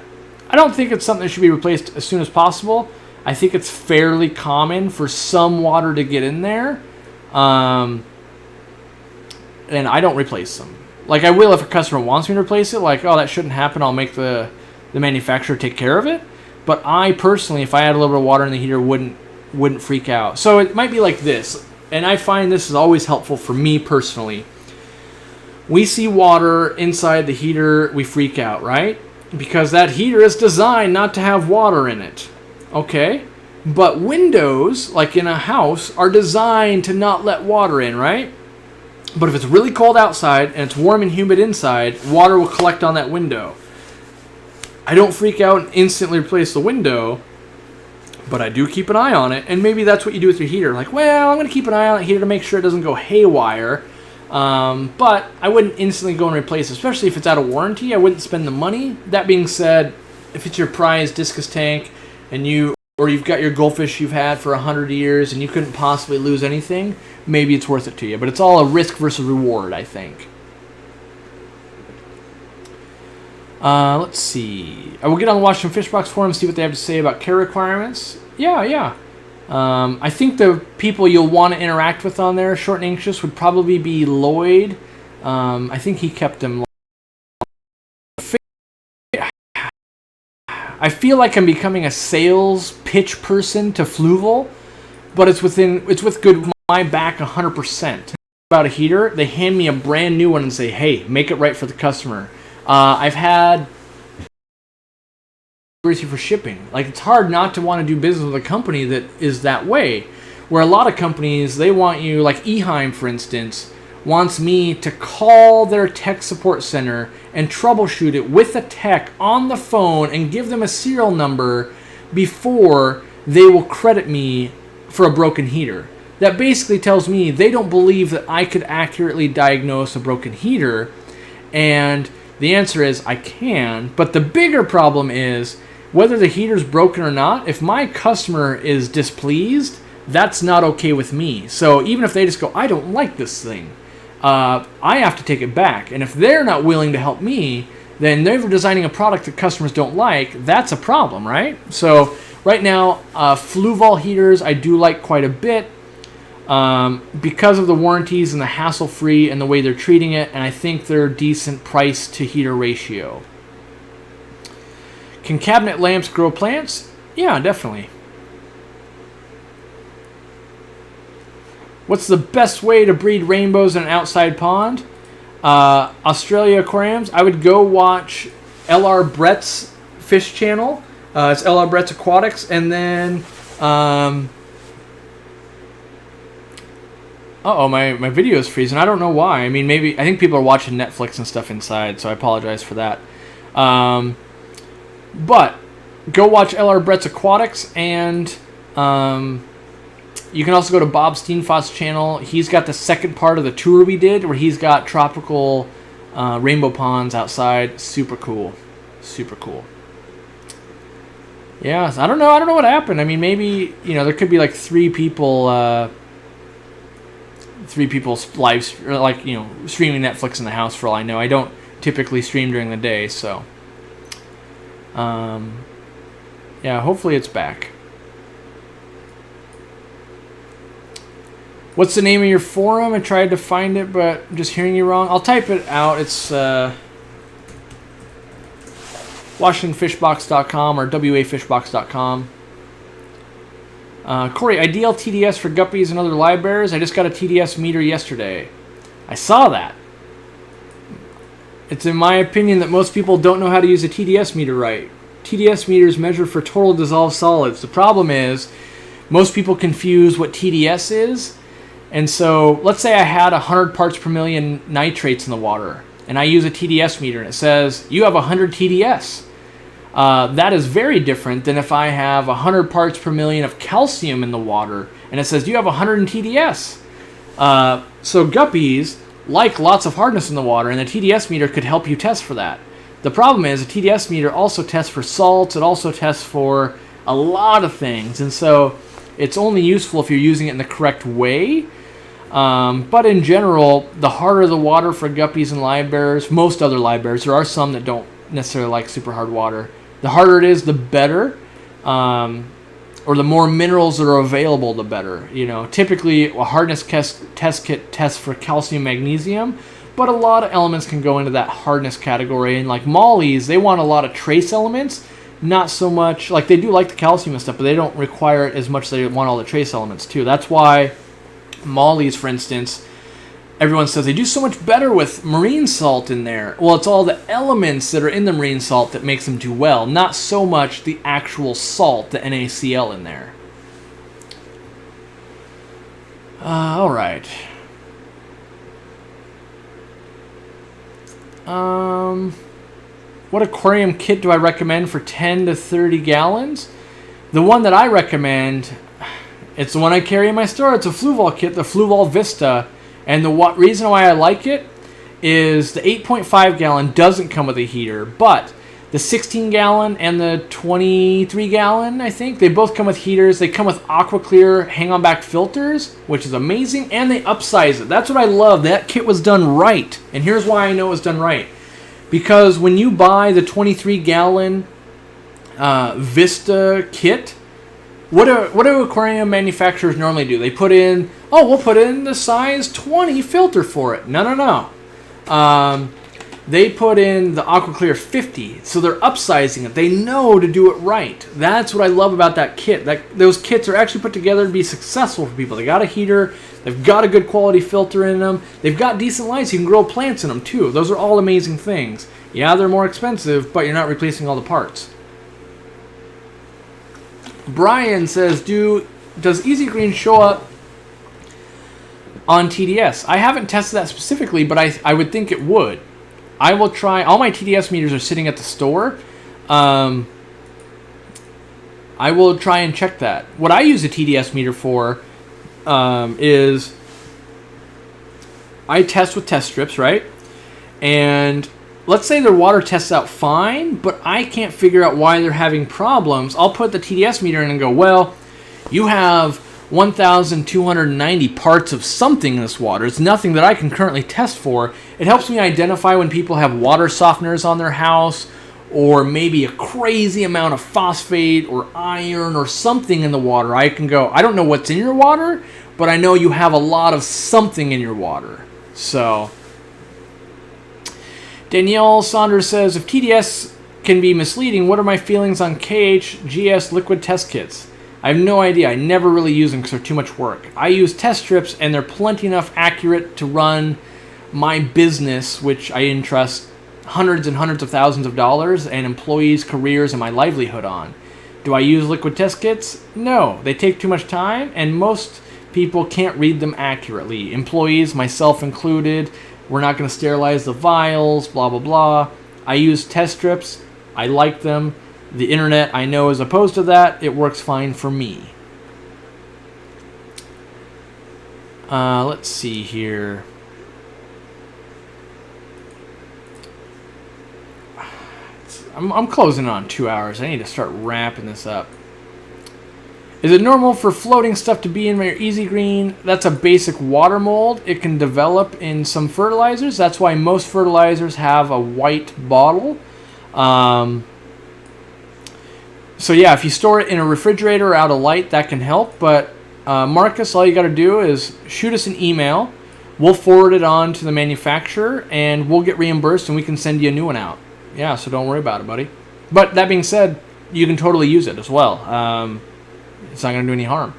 I don't think it's something that should be replaced as soon as possible. I think it's fairly common for some water to get in there. And I don't replace them. Like, I will if a customer wants me to replace it. Like, oh, that shouldn't happen. I'll make the manufacturer take care of it. But I personally, if I had a little bit of water in the heater, wouldn't freak out. So it might be like this. And I find this is always helpful for me personally. We see water inside the heater, we freak out, right? Because that heater is designed not to have water in it. Okay? But windows, like in a house, are designed to not let water in, right? But if it's really cold outside and it's warm and humid inside, water will collect on that window. I don't freak out and instantly replace the window, but I do keep an eye on it. And maybe that's what you do with your heater. Like, well, I'm going to keep an eye on the heater to make sure it doesn't go haywire. But I wouldn't instantly go and replace it, especially if it's out of warranty. I wouldn't spend the money. That being said, if it's your prized discus tank and you've got your goldfish you've had for 100 years and you couldn't possibly lose anything, maybe it's worth it to you. But it's all a risk versus reward, I think. Let's see. I will get on the Washington Fish Box forum and see what they have to say about care requirements. Yeah. I think the people you'll want to interact with on there, Short and Anxious, would probably be Lloyd. I think he kept them. I feel like I'm becoming a sales pitch person to Fluval, but it's with good my back 100%. About a heater, they hand me a brand new one and say, "Hey, make it right for the customer." I've had for shipping. Like, it's hard not to want to do business with a company that is that way. Where a lot of companies, they want you, like Eheim, for instance, wants me to call their tech support center and troubleshoot it with a tech on the phone and give them a serial number before they will credit me for a broken heater. That basically tells me they don't believe that I could accurately diagnose a broken heater, and the answer is I can, but the bigger problem is whether the heater's broken or not. If my customer is displeased, that's not okay with me. So even if they just go, "I don't like this thing," I have to take it back. And if they're not willing to help me, then they're designing a product that customers don't like. That's a problem, right? So right now, Fluval heaters I do like quite a bit because of the warranties and the hassle-free and the way they're treating it, and I think they're decent price to heater ratio. Can cabinet lamps grow plants? Yeah, definitely. What's the best way to breed rainbows in an outside pond? Australia aquariums. I would go watch L.R. Brett's fish channel. It's L.R. Brett's Aquatics. And then... my video is freezing. I don't know why. I mean, I think people are watching Netflix and stuff inside, so I apologize for that. But go watch L.R. Brett's Aquatics, and you can also go to Bob Steenfott's channel. He's got the second part of the tour we did, where he's got tropical rainbow ponds outside. Super cool. Yeah, I don't know what happened. I mean, maybe, there could be like three people live, streaming Netflix in the house for all I know. I don't typically stream during the day, so yeah, hopefully it's back. What's the name of your forum? I tried to find it, but I'm just hearing you wrong. I'll type it out. It's WashingtonFishbox.com or WAFishbox.com. Corey, ideal TDS for guppies and other live bears. I just got a TDS meter yesterday. I saw that. It's in my opinion that most people don't know how to use a TDS meter right. TDS meters measure for total dissolved solids. The problem is most people confuse what TDS is. And so let's say I had 100 parts per million nitrates in the water, and I use a TDS meter and it says you have 100 TDS. That is very different than if I have 100 parts per million of calcium in the water and it says you have 100 TDS. So guppies like lots of hardness in the water, and the TDS meter could help you test for that. The problem is a TDS meter also tests for salts. It also tests for a lot of things, and so it's only useful if you're using it in the correct way. But in general, the harder the water for guppies and live bears, most other live bears, there are some that don't necessarily like super hard water. The harder it is, the better, or the more minerals that are available, the better. Typically a hardness test kit tests for calcium, magnesium, but a lot of elements can go into that hardness category. And like mollies, they want a lot of trace elements, not so much, like they do like the calcium and stuff, but they don't require it as much as they want all the trace elements too. That's why mollies, for instance, everyone says they do so much better with marine salt in there. Well, it's all the elements that are in the marine salt that makes them do well, not so much the actual salt, the NaCl in there. All right. What aquarium kit do I recommend for 10 to 30 gallons? The one that I recommend, it's the one I carry in my store. It's a Fluval kit, the Fluval Vista. And the reason why I like it is the 8.5 gallon doesn't come with a heater, but the 16 gallon and the 23 gallon, I think, they both come with heaters. They come with aqua clear hang-on back filters, which is amazing, and they upsize it. That's what I love. That kit was done right. And here's why I know it was done right. Because when you buy the 23 gallon Vista kit, what do aquarium manufacturers normally do? They put in, we'll put in the size 20 filter for it. No. They put in the AquaClear 50, so they're upsizing it. They know to do it right. That's what I love about that kit. Those kits are actually put together to be successful for people. They got a heater, they've got a good quality filter in them, they've got decent lights. You can grow plants in them too. Those are all amazing things. Yeah, they're more expensive, but you're not replacing all the parts. Brian says, does Easy Green show up on TDS? I haven't tested that specifically, but I would think it would. I will try. All my TDS meters are sitting at the store. I will try and check that. What I use a TDS meter for is I test with test strips, right? And let's say their water tests out fine, but I can't figure out why they're having problems. I'll put the TDS meter in and go, well, you have 1,290 parts of something in this water. It's nothing that I can currently test for. It helps me identify when people have water softeners on their house, or maybe a crazy amount of phosphate or iron or something in the water. I can go, I don't know what's in your water, but I know you have a lot of something in your water. So Danielle Saunders says, if TDS can be misleading, what are my feelings on KHGS liquid test kits? I have no idea. I never really use them because they're too much work. I use test strips, and they're plenty enough accurate to run my business, which I entrust hundreds and hundreds of thousands of dollars and employees' careers and my livelihood on. Do I use liquid test kits? No. They take too much time, and most people can't read them accurately. Employees, myself included, we're not going to sterilize the vials, blah, blah, blah. I use test strips. I like them. The internet, I know, is opposed to that. It works fine for me. Let's see here. I'm closing on 2 hours. I need to start wrapping this up. Is it normal for floating stuff to be in your Easy Green? That's a basic water mold. It can develop in some fertilizers. That's why most fertilizers have a white bottle. So yeah, if you store it in a refrigerator or out of light, that can help. But Marcus, all you got to do is shoot us an email. We'll forward it on to the manufacturer, and we'll get reimbursed, and we can send you a new one out. Yeah, so don't worry about it, buddy. But that being said, you can totally use it as well. It's not going to do any harm.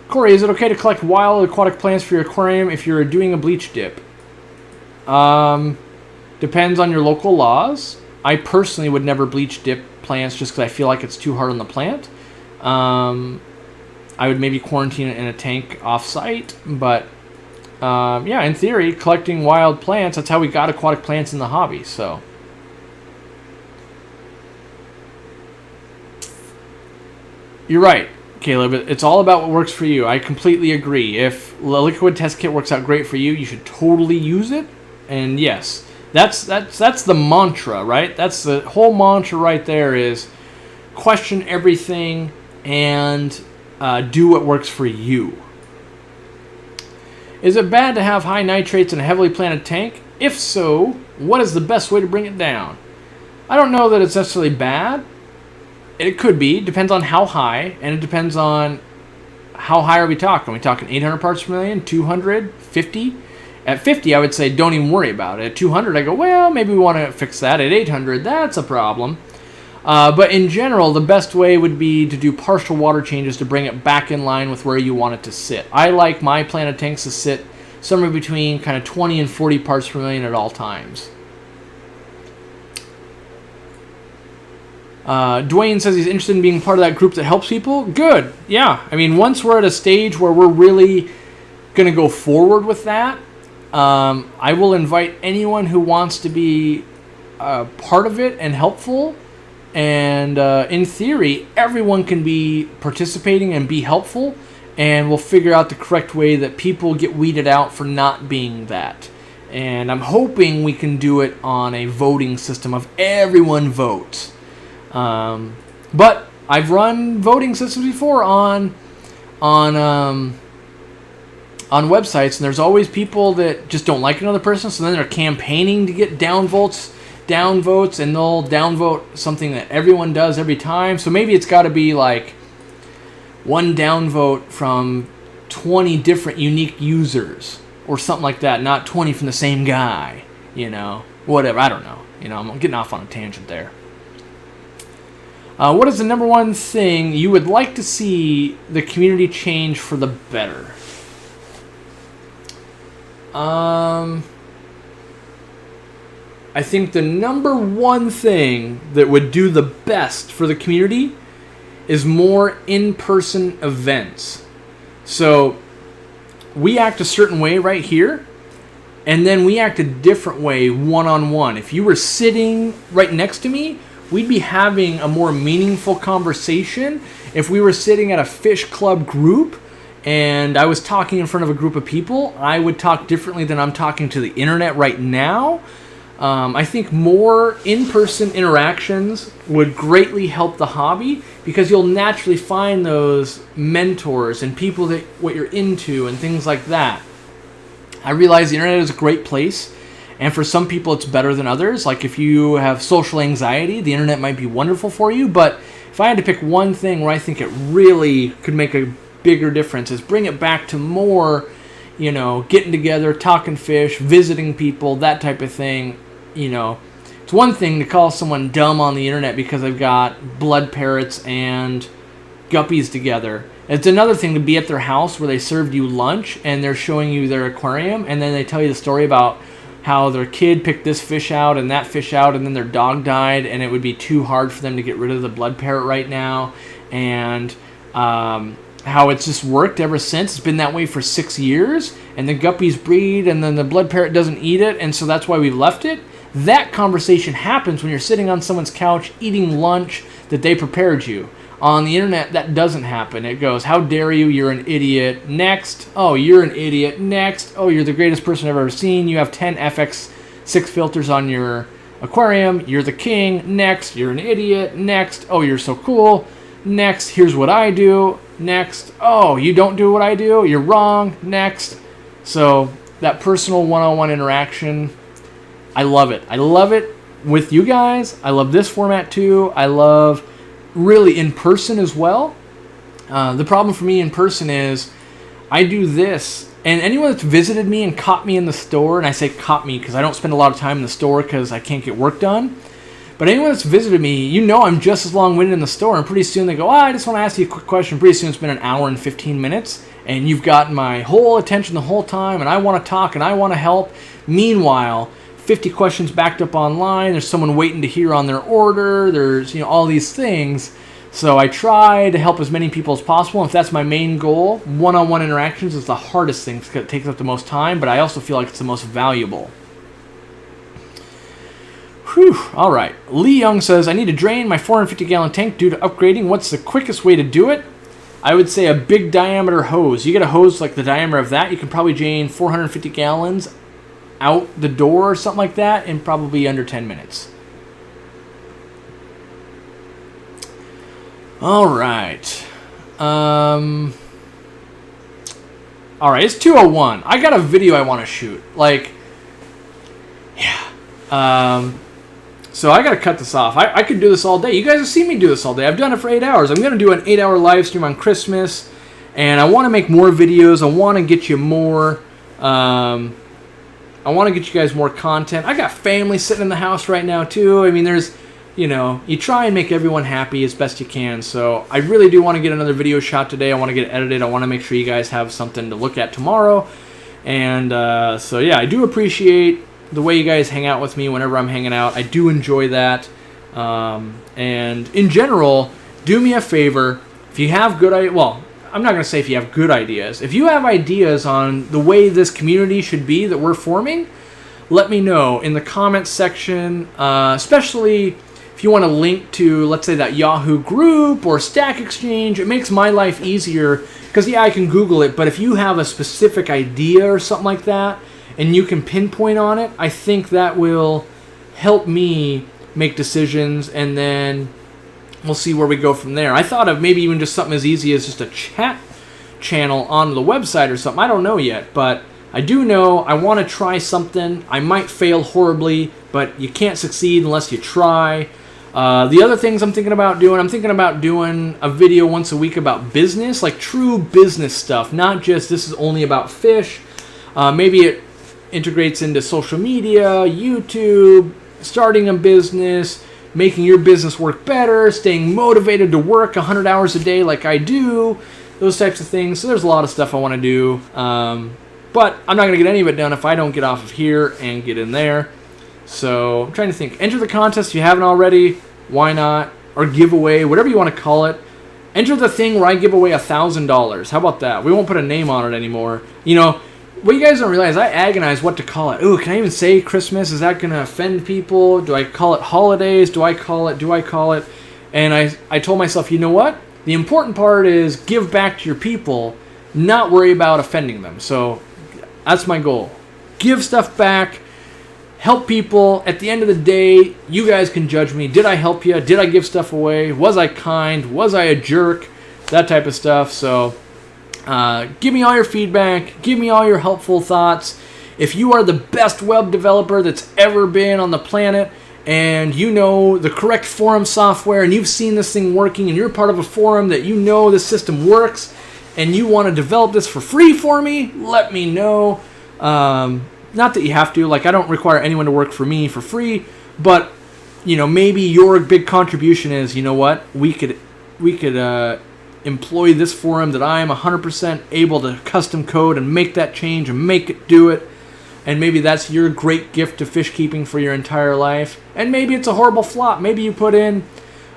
Corey, is it okay to collect wild aquatic plants for your aquarium if you're doing a bleach dip? Depends on your local laws. I personally would never bleach dip plants just because I feel like it's too hard on the plant. I would maybe quarantine it in a tank off-site, but yeah, in theory, collecting wild plants, that's how we got aquatic plants in the hobby, so. You're right, Caleb. It's all about what works for you. I completely agree. If the liquid test kit works out great for you, you should totally use it. And yes, that's the mantra, right? That's the whole mantra right there is question everything and do what works for you. Is it bad to have high nitrates in a heavily planted tank? If so, what is the best way to bring it down? I don't know that it's necessarily bad. It could be. Depends on how high, and it depends on how high are we talking. Are we talking 800 parts per million, 200, 50? At 50, I would say don't even worry about it. At 200, I go, well, maybe we want to fix that. At 800, that's a problem. But in general, the best way would be to do partial water changes to bring it back in line with where you want it to sit. I like my planted tanks to sit somewhere between kind of 20 and 40 parts per million at all times. Dwayne says he's interested in being part of that group that helps people. Good. Yeah. I mean, once we're at a stage where we're really going to go forward with that, I will invite anyone who wants to be part of it and helpful. And in theory, everyone can be participating and be helpful and we'll figure out the correct way that people get weeded out for not being that. And I'm hoping we can do it on a voting system of everyone votes. But I've run voting systems before on websites, and there's always people that just don't like another person, so then they're campaigning to get downvotes, and they'll downvote something that everyone does every time. So maybe it's got to be like one downvote from 20 different unique users or something like that, not 20 from the same guy, whatever, I don't know. I'm getting off on a tangent there. What is the number one thing you would like to see the community change for the better? I think the number one thing that would do the best for the community is more in-person events. So we act a certain way right here, and then we act a different way one-on-one. If you were sitting right next to me, we'd be having a more meaningful conversation. If we were sitting at a fish club group and I was talking in front of a group of people, I would talk differently than I'm talking to the internet right now. I think more in-person interactions would greatly help the hobby, because you'll naturally find those mentors and people that what you're into and things like that. I realize the internet is a great place, and for some people it's better than others. Like if you have social anxiety, the internet might be wonderful for you, but if I had to pick one thing where I think it really could make a bigger difference, is bring it back to more, getting together, talking fish, visiting people, that type of thing. It's one thing to call someone dumb on the internet because they've got blood parrots and guppies together. It's another thing to be at their house where they served you lunch and they're showing you their aquarium, and then they tell you the story about how their kid picked this fish out and that fish out, and then their dog died, and it would be too hard for them to get rid of the blood parrot right now, and how it's just worked ever since. It's been that way for 6 years, and the guppies breed, and then the blood parrot doesn't eat it, and so that's why we've left it. That conversation happens when you're sitting on someone's couch eating lunch that they prepared you. On the internet, that doesn't happen. It goes, how dare you, you're an idiot, next. Oh, you're an idiot, next. Oh, you're the greatest person I've ever seen. You have 10 FX6 filters on your aquarium. You're the king, next. You're an idiot, next. Oh, you're so cool, next. Here's what I do, next. Oh, you don't do what I do, you're wrong, next. So that personal one-on-one interaction, I love it. I love it with you guys. I love this format too. I love really in person as well. The problem for me in person is I do this, and anyone that's visited me and caught me in the store, and I say caught me because I don't spend a lot of time in the store because I can't get work done, but anyone that's visited me, I'm just as long-winded in the store, and pretty soon they go, I just want to ask you a quick question. Pretty soon it's been an hour and 15 minutes, and you've gotten my whole attention the whole time, and I want to talk and I want to help. Meanwhile, 50 questions backed up online, there's someone waiting to hear on their order, there's all these things. So I try to help as many people as possible. If that's my main goal, one-on-one interactions is the hardest thing because it takes up the most time, but I also feel like it's the most valuable. Whew, all right. Lee Young says, I need to drain my 450-gallon tank due to upgrading. What's the quickest way to do it? I would say a big diameter hose. You get a hose like the diameter of that, you can probably drain 450 gallons out the door or something like that in probably under 10 minutes. All right. All right, it's 2:01. I got a video I want to shoot. So I got to cut this off. I could do this all day. You guys have seen me do this all day. I've done it for 8 hours. I'm going to do an 8-hour live stream on Christmas, and I want to make more videos. I want to get you more... I want to get you guys more content. I got family sitting in the house right now, too. I mean, there's, you try and make everyone happy as best you can. So I really do want to get another video shot today. I want to get it edited. I want to make sure you guys have something to look at tomorrow. And so, yeah, I do appreciate the way you guys hang out with me whenever I'm hanging out. I do enjoy that. And in general, do me a favor. If you have good ideas, well, I'm not going to say if you have good ideas. If you have ideas on the way this community should be that we're forming, let me know in the comments section, especially if if you want to link to, let's say, that Yahoo group or Stack Exchange, it makes my life easier because, yeah, I can Google it, but if you have a specific idea or something like that and you can pinpoint on it, I think that will help me make decisions, and then we'll see where we go from there. I thought of maybe even just something as easy as just a chat channel on the website or something. I don't know yet, but I do know I want to try something. I might fail horribly, but you can't succeed unless you try. The other things I'm thinking about doing a video once a week about business, like true business stuff, not just this is only about fish. Maybe it integrates into social media, YouTube, starting a business, making your business work better, staying motivated to work 100 hours a day like I do, those types of things. So there's a lot of stuff I want to do. But I'm not going to get any of it done if I don't get off of here and get in there. So I'm trying to think. Enter the contest if you haven't already. Why not? Or giveaway, whatever you want to call it. Enter the thing where I give away $1,000. How about that? We won't put a name on it anymore. You know, what you guys don't realize, I agonize what to call it. Ooh, can I even say Christmas? Is that going to offend people? Do I call it holidays? Do I call it? And I told myself, you know what? The important part is give back to your people, not worry about offending them. So that's my goal. Give stuff back. Help people. At the end of the day, you guys can judge me. Did I help you? Did I give stuff away? Was I kind? Was I a jerk? That type of stuff. So give me all your feedback. Give me all your helpful thoughts. If you are the best web developer that's ever been on the planet and you know the correct forum software and you've seen this thing working and you're part of a forum that you know the system works and you want to develop this for free for me, let me know. Not that you have to. Like, I don't require anyone to work for me for free, but you know, maybe your big contribution is, you know what, we could employ this forum that I am 100% able to custom code and make that change and make it do it. And maybe that's your great gift to fish keeping for your entire life. And maybe it's a horrible flop. Maybe you put in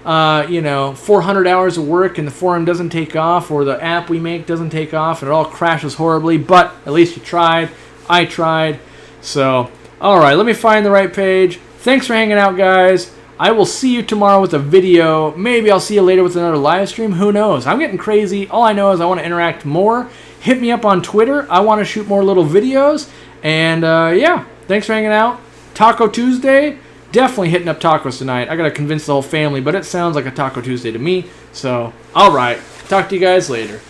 400 hours of work and the forum doesn't take off, or the app we make doesn't take off and it all crashes horribly, but at least you tried. I tried. So, alright, let me find the right page. Thanks for hanging out, guys. I will see you tomorrow with a video. Maybe I'll see you later with another live stream. Who knows? I'm getting crazy. All I know is I want to interact more. Hit me up on Twitter. I want to shoot more little videos. And, yeah, thanks for hanging out. Taco Tuesday. Definitely hitting up tacos tonight. I got to convince the whole family, but it sounds like a Taco Tuesday to me. So, alright. Talk to you guys later.